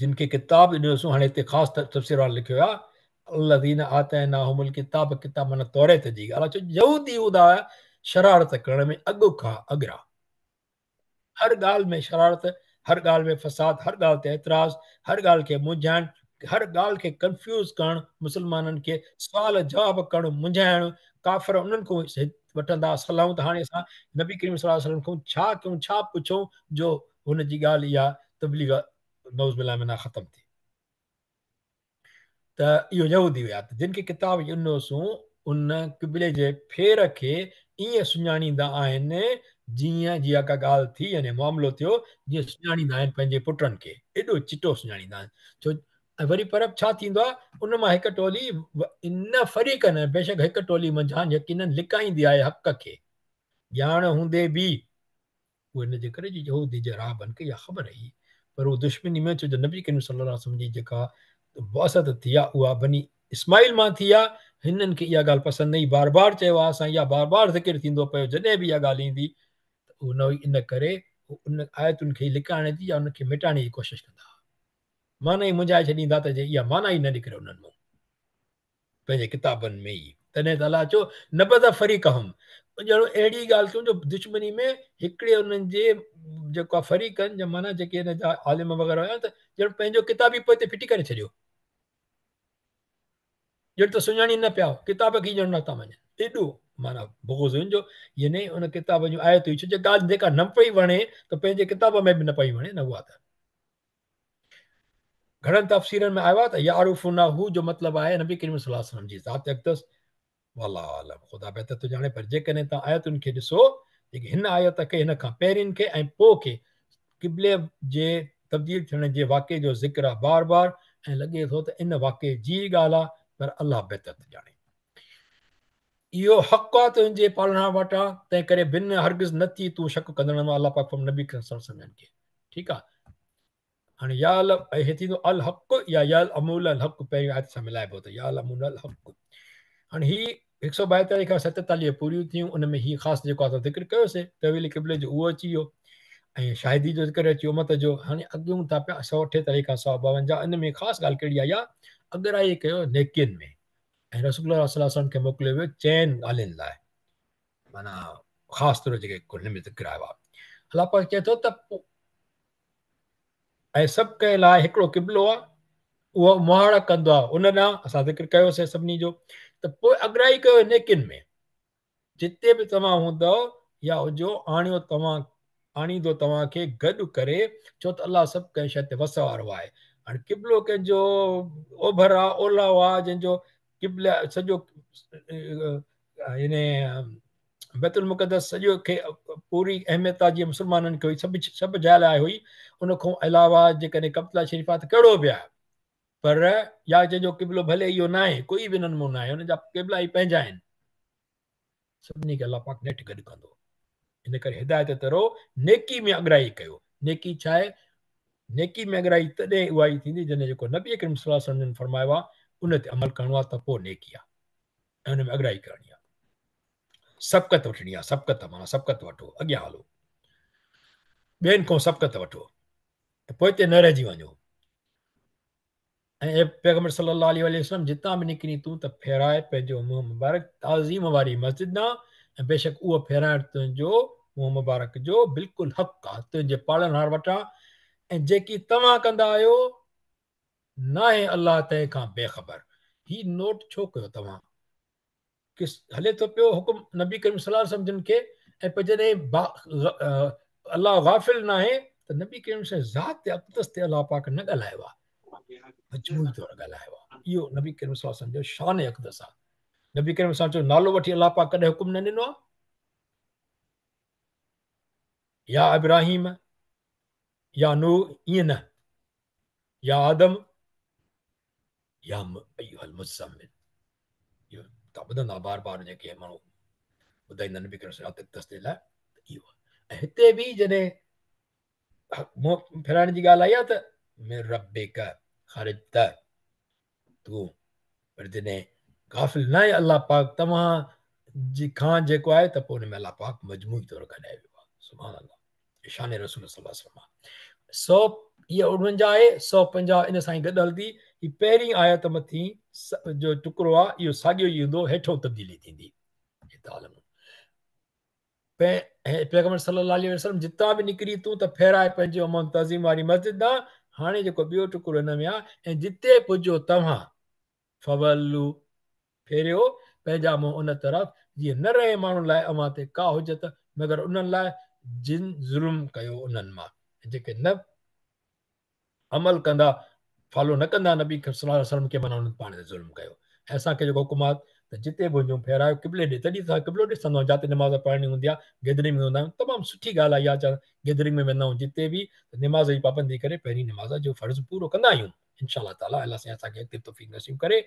जिन खे किताब ॾिनोसीं हाणे हिते ख़ासि तफ़सीर वारो लिखियो आहे अल्लज़ीन आतैनाहुमुल किताब किताब माना तौरेत जी ॻाल्हि आहे यहूदी हूंदा हुआ शरारत करण में अॻु खां अॻिरा हर ॻाल्हि में शरारत हर ॻाल्हि में फ़साद हर ॻाल्हि ते एतिराज़ हर ॻाल्हि खे मुंझाइण हर ॻाल्हि खे कंफ्यूज़ करणु मुस्लमाननि खे सुवाल जवाब करणु मुंझाइणु काफ़िर उन्हनि खां वठंदा सलाहूं त हाणे असां नबी करीम सल्लल्लाहु अलैहि वसल्लम खां छा कयूं छा पुछूं जो हुनजी ॻाल्हि इहा तबलीग नौज़ बिल्लाह मिना ख़तमु थिए त इहो यहूदी हुया त जिन खे किताब ॾिनोसीं उन क़िबले जे फेर खे ईअं सुञाणींदा आहिनि जीअं जीअं का ॻाल्हि थी यानी मामिलो थियो जीअं सुञाणींदा आहिनि पंहिंजे पुटनि खे एॾो चिटो सुञाणींदा आहिनि छो ऐं वरी पर छा थींदो आहे उन मां हिकु टोली इन फरीक़ न बेशक हिकु टोली मंझां यकीननि लिकाईंदी आहे हक़ खे ॼाण हूंदे बि उहो हिन जे करे यहूदी जे राहबनि खे इहा ख़बर हुई पर उहो दुश्मनी में छो जो नबी करीम सल्लल्लाहु अलैहि वसल्लम जी जेका बसत थी आहे उहा बनी इस्माइल मां थी आहे हिननि खे इहा ॻाल्हि पसंदि न ई बार बार चयो आहे असां इहा बार बार ज़िक्र थींदो पियो जॾहिं बि इहा ॻाल्हि ईंदी त उन इन करे उन आयतुनि खे लिकाइण जी या उनखे मिटाइण जी कोशिशि कंदा माना ई मुंझाए छॾींदा त जे इहा माना ई न निकिरे उन्हनि मां पंहिंजे किताबनि में ई तॾहिं त अलाह चयो न बद फरीक़ हम ॼणो अहिड़ी ॻाल्हि कयूं जो दुश्मनी में हिकिड़े उन्हनि जे जेको आहे फरीक़नि जा माना जेके हिन जा आलिम वग़ैरह हुया त ॼण पंहिंजो किताब ई पोइ हिते फिटी करे छॾियो ॼण त सुञाणी न पिया किताब खे ॼण नथा मञनि एॾो माना बुग़ुज़ जो यानी उन किताब जूं आयतूं छो जो ॻाल्हि जेका न पई वणे त पंहिंजे किताब में बि न पई वणे न उहा त घणनि तफ़सीरनि में आयो आहे त यारूफ़ुना हू जो मतिलबु आहे नबी करीम सल्लल्लाहु अलैहि वसल्लम जी ज़ात अक़दस वल्लाह आलम ख़ुदा बहितर थो ॼाणे पर जेकॾहिं तव्हां आयतुनि खे ॾिसो जेके हिन आयत खे हिन खां पहिरियुनि खे ऐं पोइ खे क़िबले जे तब्दील थियण जे वाक़े जो ज़िक्र आहे बार बार ऐं लॻे थो त इन वाक़े जी ॻाल्हि आहे पर अलाह बहितर थो ॼाणे इहो हक़ आहे तुंहिंजे पालणा वटां तंहिं करे भिन हरगिज़ न थी तूं शक कंदड़ में अलाह पाक नबी सम्झनि खे ठीकु आहे हाणे या हे थींदो अल हक़ या यल अमूल अल हक़ पहिरीं आयत सां मिलाइबो त या अमूल अल हक़ हाणे ही 142 खां 47 पूरियूं थियूं उन में ही ख़ासि जेको आहे ज़िक्र कयोसीं तवील क़िबले जो उहो अची वियो ऐं शाहिदी जो ज़िक्र अची वियो उमत जो हाणे अॻियूं था पिया 148 खां 152 इन में ख़ासि ॻाल्हि कहिड़ी आई आहे अॻराई कयो नेकियुनि में ऐं रसूल सल्लल्लाहु अलैहि वसल्लम खे मोकिलियो वियो चइनि ॻाल्हियुनि लाइ माना ख़ासि तौर जेके हिन में ज़िक्र आयो आहे अलाह पाक चए थो त ऐं सभु कंहिं लाइ हिकिड़ो क़िबलो आहे उहो मुहाड़ा कंदो आहे उन ॾांहुं असां ज़िक्र कयोसीं सभिनी जो त पोइ अॻराई कयो नेकियुनि में जिते बि तव्हां हूंदव या हुजो आणियो तव्हां आणींदो तव्हांखे गॾु करे छो त अलाह सभु कंहिं शइ ते वस वारो आहे हाणे क़िबलो कंहिंजो ओभर आहे ओलह आहे जंहिंजो क़िबला सॼो यानी बैतुल मुक़दस सॼो खे पूरी अहमियत आहे जीअं मुस्लमाननि खे हुई सभु जाइ लाइ हुई उन खां अलावा जेकॾहिं कब्तुल्ला शरीफ़ आहे त कहिड़ो बि आहे पर या जंहिंजो क़िबलो भले इहो न आहे कोई बि इन्हनि मां न आहे हुनजा क़िबला ई पंहिंजा आहिनि सभिनी खे अलाह पाक नेठि गॾु कंदो इन करे हिदायत तरो नेकी में अॻराई कयो नेकी छा आहे नेकी में अॻराई तॾहिं उहा ई थींदी जॾहिं जेको नबी करीम सल्लल्लाहु अलैहि वसल्लम फरमायो आहे उन ते अमल करिणो आहे त पोइ नेकी आहे ऐं हुन में अॻराई करणी आहे सबक़त वठणी आहे सबक़त माना सबक़त वठो अॻियां हलो ॿियनि खां सबक़त वठो त पोइ हिते न रहिजी वञो ऐं पैगम्बर सल्लल्लाहु अलैहि वसल्लम जितां बि निकिरी तूं त फेराए पंहिंजो मुंहुं मुबारक ताज़ीम वारी मस्जिद ॾांहुं ऐं बेशक उहो फेराइण तुंहिंजो मुंहुं मुबारक जो बिल्कुलु हक़ आहे तुंहिंजे पालनहार वटां ऐं जेकी तव्हां कंदा आहियो न आहे अलाह तंहिंखां बेख़बर ही नोट छो कयो तव्हां कि हले थो पियो हुकुम नबी करीम सल्लल्लाहु अलैहि वसल्लम खे ऐं पोइ जॾहिं अलाह गाफ़िल न आहे त नबी करीम ज़ात ते अक़दस ते अलाह पाक न ॻाल्हायो आहे मजमूई तौरु ॻाल्हायो आहे इहो नबी करीम सल्लल्लाहु अलैहि वसल्लम जो शान अक़दस आहे। नबी करीम सल्लल्लाहु अलैहि वसल्लम जो नालो वठी अलाह पाक कॾहिं हुकुम न ॾिनो आहे, या इब्राहिम या नूह, ईअं न, या आदम या अय्युहल मुज़्ज़मिल। इहो तव्हां ॿुधंदा बार बार जेके माण्हू ॿुधाईंदा नबी करीम सल्लल्लाहु अलैहि वसल्लम ते लाइ इहो। ऐं हिते बि जॾहिं मुंहुं फेराइण जी ॻाल्हि आई आहे त मिर रब्बिक ख़रिजत, तूं पर जॾहिं गाफ़िल न आहे अलाह पाक तव्हां जी खां जेको आहे त पोइ हुन में अलाह पाक मजमूई तौरु कढाए वियो आहे। सुभाणे अलाह शान रसूल सल्लल्लाहु अलैहि वसल्लम 149 आहे, 150 इन सां ई गॾु हलंदी। ही पहिरीं आयत मथी जो टुकड़ो आहे, इहो साॻियो ई हूंदो, हेठों तब्दीली थींदी। पैगंबर सल्लल्लाहु अलैहि वसल्लम जितां बि निकिरी तूं त फेराए पंहिंजे अमन तज़ीम वारी मस्जिद ॾांहुं। हाणे जेको ॿियो टुकड़ो हिन में आहे, ऐं जिते पुॼो तव्हां फवलू, फेरियो पंहिंजा मुंहुं उन तरफ़, जीअं न रहे माण्हुनि लाइ अव्हां ते का हुजत मगर उन्हनि लाइ जिन ज़ुल्म कयो उन्हनि मां, जेके न अमल कंदा, फॉलो न कंदा नबी सल्लल्लाहु अलैहि वसल्लम खे, माना उन्हनि पाण ते ज़ुल्म कयो। ऐं असांखे जेको हुकुम आहे त जिते बि वञूं फेरायो क़िबले ॾे, तॾहिं असां क़िबलो ॾिसंदा आहियूं। जिते निमाज़ पढ़णी हूंदी आहे, गैदरिंग में हूंदा आहियूं, तमामु सुठी ॻाल्हि आहे इहा। गैदरिंग में वेंदा आहियूं जिते बि, निमाज़ जी पाबंदी करे पहिरीं निमाज़ जो फ़र्ज़ु पूरो कंदा आहियूं इंशा अलाह ताला। अलाह साईं असांखे अॻिते तौफ़ीक़ नसीब करे।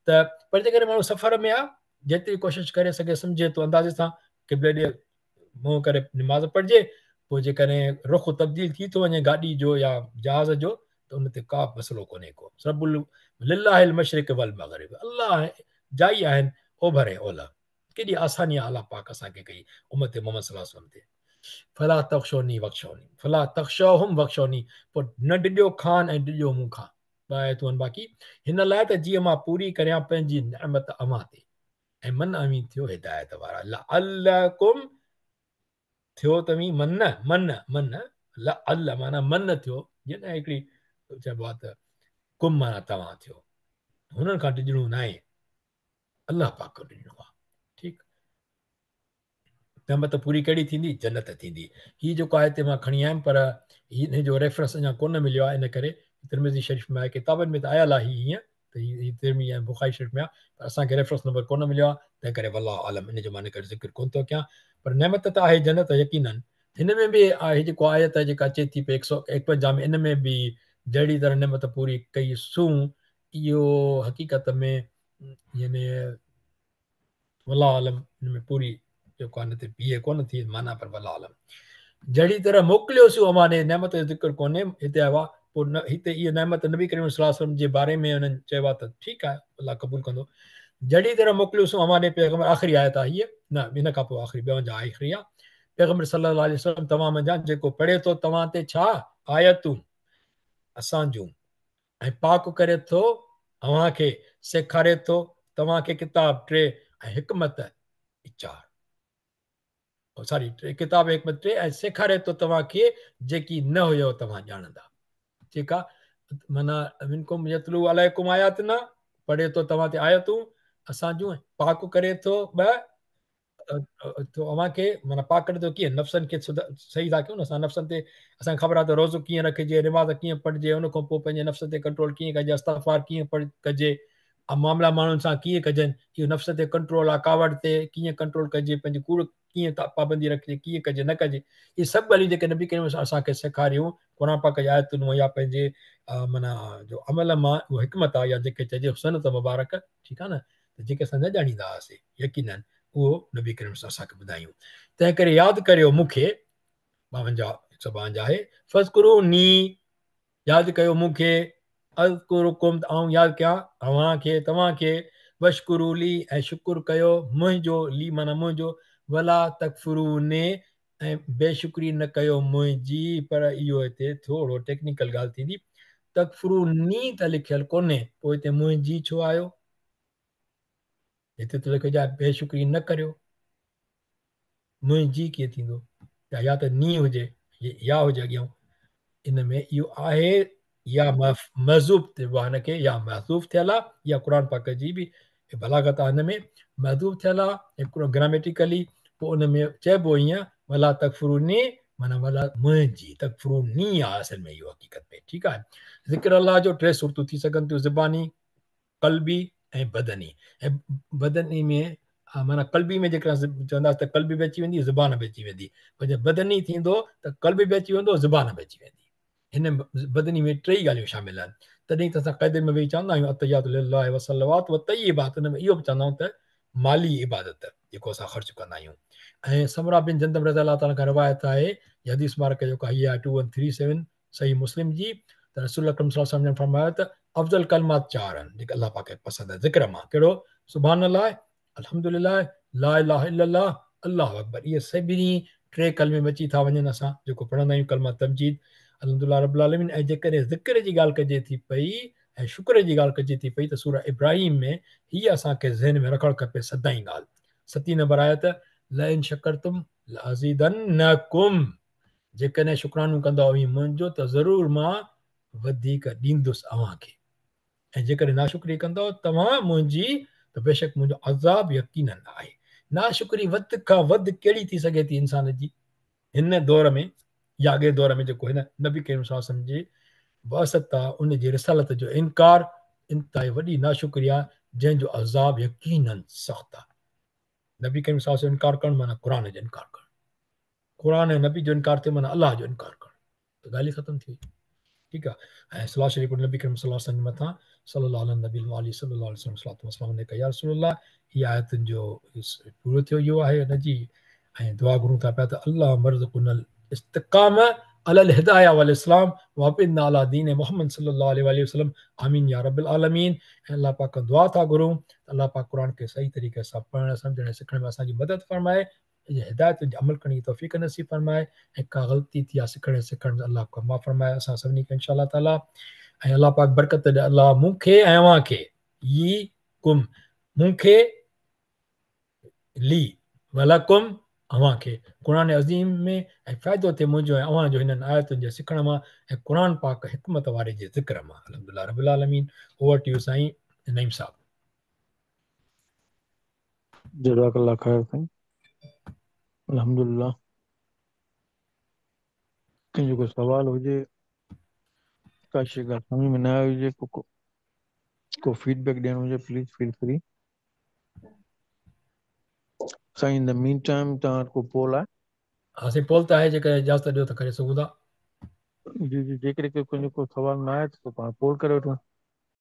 त पर जेकॾहिं माण्हू सफ़र में आहे, जेतिरी कोशिशि करे सघे सम्झे थो अंदाज़े सां क़िबले ॾे मुंहुं करे निमाज़ पढ़िजे। पोइ जेकॾहिं रुख़ तब्दील थी थो वञे गाॾी जो या जहाज़ जो, त उन ते का मसइलो कोन्हे को। रब्बुल लिल्लाहिल मशरिक़ वल मग़रिब, अलाह जाई आहिनि ओभर ऐं ओलह। केॾी आसानी आहे अलाह पाक असांखे कई उम्मत मोहम्मद सल्लल्लाहु अलैहि वसल्लम ते। फला तख़्शौनी वख़्शौनी, फला तख़्शौहुम वख़्शौनी, पोइ न डिॼो खान ऐं डिॼो मूंखां। ॿ आयतूं आहिनि बाक़ी हिन लाइ त जीअं मां पूरी करियां पंहिंजी नेमत अव्हां ते, ऐं मन अवी थियो हिदायत वारा। लअल्लकुम थियो तव्हीं मन मन मन लअल्ल माना मन थियो, जीअं हिकिड़ी चइबो आहे त कुम माना तव्हां थियो, हुननि खां डिॼणो न आहे, अलाह पाक ॾिनो आहे। ठीकु, नेमत पूरी कहिड़ी थींदी, जन्नत थींदी। हीअ जेको आहे हिते मां खणी आयुमि, पर हिन जो रेफरेंस अञा कोन मिलियो आहे, इन करे तिरमिज़ी शरीफ़ में आहे, किताबनि में त आयल आहे हीअं त हीअ तिरमिज़ी ऐं बुख़ारी शरीफ़ में आहे, पर असांखे रेफरेंस नंबर कोन मिलियो आहे, तंहिं करे वल्लाहु आलम इन जो मां इन करे ज़िक्र कोन थो कयां। पर नेमत त आहे जन्नत यकीनन। हिन में बि आहे जेको आयत जेका अचे थी 151 में, इन में बि जहिड़ी तरह नेमत पूरी कई सूं, इहो हक़ीक़त में यानी वल्लाहु आलम हिन में पूरी जेको आहे न ते बीहे कोन थी माना, पर वल्लाहु आलम जहिड़ी तरह मोकिलियोसीं अमां ने, नेमत जो ज़िक्र कोन्हे हिते आयो आहे। पोइ न हिते इहा नेमत नबी करीम सल्लल्लाहु अलैहि वसल्लम जे बारे में हुननि चयो आहे त ठीकु आहे, अलाह क़बूल कंदो। जहिड़ी तरह मोकिलियोसीं अमां ने पैगंबर, आख़िरी आयत आहे हीअ, न इन खां पोइ आख़िरी 52 आख़िरी आहे। पैगंबर सल्लल्लाहु अलैहि वसल्लम तव्हां मंझां जेको पढ़े थो तव्हां ते छा आयतूं असां जूं, ऐं पाक करे थो अव्हांखे, सेखारे थो तव्हांखे किताब 3 ऐं हिकमत 4, सॉरी किताब हिकमत 3, ऐं सेखारे थो तव्हांखे जेकी न हुयो तव्हां ॼाणंदा। ठीकु आहे, माना मिनकुम यतलू अलैकुम आयातना, पढ़े थो तव्हां ते आयतूं असां जूं, पाक करे थो अव्हांखे, माना पाक करे थो कीअं, नफ़्सनि खे सही था कयूं न असां नफ़्सनि ते। असांखे ख़बर आहे त रोज़ो कीअं रखिजे, निमाज़ कीअं पढ़िजे, उन खां पोइ पंहिंजे नफ़्स ते कंट्रोल कीअं कजे, इस्तग़फ़ार कीअं कजे, मामला माण्हुनि सां कीअं कजनि, इहो नफ़्स ते कंट्रोल आहे, कावड़ ते कीअं कंट्रोल कजे, पंहिंजी कूड़ कीअं पाबंदी रखिजे, कीअं कजे न कजे। इहे सभु ॻाल्हियूं जेके नबी करीम असांखे सेखारियूं क़ुर पाक जी आयतुनि या पंहिंजे माना जो अमल मां, उहा हिकमत आहे या जेके चइजे सनत मुबारक। ठीकु आहे न, त जेके असां न ॼाणींदा हुआसीं यकीनन उहो नबी करीम असांखे ॿुधायूं। तंहिं करे यादि करियो मूंखे, 52 152 आहे, फ़ज़्कुरूनी, यादि कयो मूंखे, अज़्कुरुकुम, आउं यादि कयां अव्हांखे तव्हांखे, वशकुरूली, ऐं शुकुर कयो मुंहिंजो, ली माना मुंहिंजो, वला तकफुरूने, ऐं बेशुक्री न कयो मुंहिंजी। पर इहो हिते थोरो टेक्निकल ॻाल्हि थींदी, तकफुरूनी त लिखियलु कोन्हे, पोइ हिते मुंहिंजी छो आयो, हिते त लिखियो आहे बेशुक्री न करियो, मुंहिंजी कीअं थींदो, या त नी हुजे या हुजे अॻियां। इन में इहो आहे या महज़ूब थियबो आहे हिनखे, या महज़ूब थियल आहे, या क़ुर पाक जी बि बलागत आहे हिन में, महज़ूब थियल आहे हिकिड़ो ग्रामेटिकली। पोइ उन में चइबो ईअं, वला तकफुरूनी माना वला मुंहिंजी, तकफुरूनी आहे असल में इहो हक़ीक़त में। ठीकु आहे, ज़िक्र अलाह जो 3 सूरतूं थी सघनि थियूं ज़बानी, क़ल्बी ऐं बदनी। ऐं बदनी में माना क़ल्बी में जेकॾहिं चवंदासीं त क़ल्बी बि अची वेंदी, ज़ुबान बि अची वेंदी। पर जे बदनी थींदो त क़ल्ब बि अची वेंदो, ज़ुबान बि अची वेंदी। हिन बदनी में टई ॻाल्हियूं शामिल आहिनि। तॾहिं त असां क़ाइदे में वेही चवंदा आहियूं अतहियातु लिल्लाहि व सलवात व तय्यिबात। हुन में इहो बि चवंदा आहियूं त माली इबादत जेको असां ख़र्चु कंदा आहियूं। ऐं समरा बिन जंदब रज़ी अलाह ताला खां रिवायत आहे, हदीस मुबारक जेको आहे 2137 सही मुस्लिम जी, त रसूल अकरम सल्लल्लाहु अलैहि वसल्लम ने फरमायो त अफ़ज़ल कलमात 4 आहिनि जेके अलाह पाक खे पसंदि आहे ज़िक्र मां। कहिड़ो? सुभान अल्लाह, अल्हम्दुलिल्लाह, ला इलाहा इल्लल्लाह, अल्लाहु अकबर। इहे सभिनी टे कलमे में अची था वञनि असां जेको पढ़ंदा आहियूं कलमा तमजीद अल्हम्दुलिल्लाह रब्बिल आलमीन। ऐं जेकॾहिं ज़िक्र जी ॻाल्हि कजे थी पई ऐं शुक्र जी ॻाल्हि कजे थी पई त सूरह इब्राहिम में हीअ असांखे ज़हन में रखणु खपे सदाईं ॻाल्हि। 7 नंबर आयत, लइन शकरतुम लअज़ीदन्नकुम। जेकॾहिं शुक्रानू कंदो मुंहिंजो त ज़रूरु मां वधीक ॾींदुसि अव्हांखे। ऐं जेकॾहिं नाशुक्री कंदो तव्हां मुंहिंजी त बेशक मुंहिंजो अज़ाब यकीनन आहे। नाशुक्री वधि खां वधि कहिड़ी थी सघे थी इंसान जी हिन दौर में या अॻे दौर में जेको हिन नबी करीम सल्लल्लाहु अलैहि वसल्लम जी बअसत आहे उन जी रिसालत जो इनकार इंतिहाई वॾी नाशुक्री आहे, जंहिंजो अज़ाब यकीनन सख़्तु आहे। नबी करीम सल्लल्लाहु अलैहि वसल्लम इनकार करणु माना क़ुर जो इनकार करणु, क़ुर ऐं नबी जो इनकार थिए माना अलाह जो इनकार करणु, त ॻाल्हि ई ख़तमु थी वई। ठीकु आहे। ऐं सलाह शरीफ़ नबी करीम सल्लल्लाहु अलैहि वसल्लम मथां सल्लल्लाहु अलैहि नबी सल्लल्लाहु अलैहि वसल्लम ने कई या रसूलल्लाह, हीअ आयतुनि जो पूरो थियो इहो आहे हिनजी। ऐं दुआ घुरूं था पिया त अल्लाह मर्ज़ुकुनल इस्तिक़ाम अलल हिदाया वल इस्लाम वापिन अला दीन मोहम्मद सल्लल्लाहु अलैहि वसल्लम आमीन या रब्बिल आलमीन। ऐं अल्लाह पाक दुआ था घुरूं अल्लाह पाक क़ुर खे सही तरीक़े सां पढ़णु सम्झणु सिखण में असांजी मदद फरमाए, हिदायत जो अमल करण जी तौफ़ीक़ नसीब फरमाए। ऐं का ग़लती थी आहे सिखण में अल्लाह को माफ़ फरमाए असां सभिनी खे इंशाअल्लाह ताला। ऐं अल्लाह पाक बरकत ॾे अल्लाह मूंखे ऐं अव्हांखे ई कुम मूंखे ली वलकुम अव्हांखे क़ुर अज़ीम में ऐं फ़ाइदो थिए मुंहिंजो ऐं अव्हांजो हिननि आयतुनि जे सिखण मां ऐं क़ुर पाक हिकमत वारे जे ज़िक्र मां। अल्हम्दुलिल्लाह रब्बिल आलमीन। ओवर टू यू साईं नईम साहब। जज़ाकल्लाह ख़ैर साईं। अल्हम्दुलिल्लाह। कंहिंजो को सवाल हुजे, का शइ ॻाल्हि सम्झ में न आई हुजे, को फीडबैक ॾियणो हुजे, प्लीज फील फ्री। साईं इन द मीन टाइम तव्हां वटि को पोल आहे? हा साईं पोल त आहे, जेकर इजाज़त ॾियो त करे सघूं था। जी जी, जेकॾहिं कंहिंजो को सवाल न आहे त पाण पोल करे वठूं।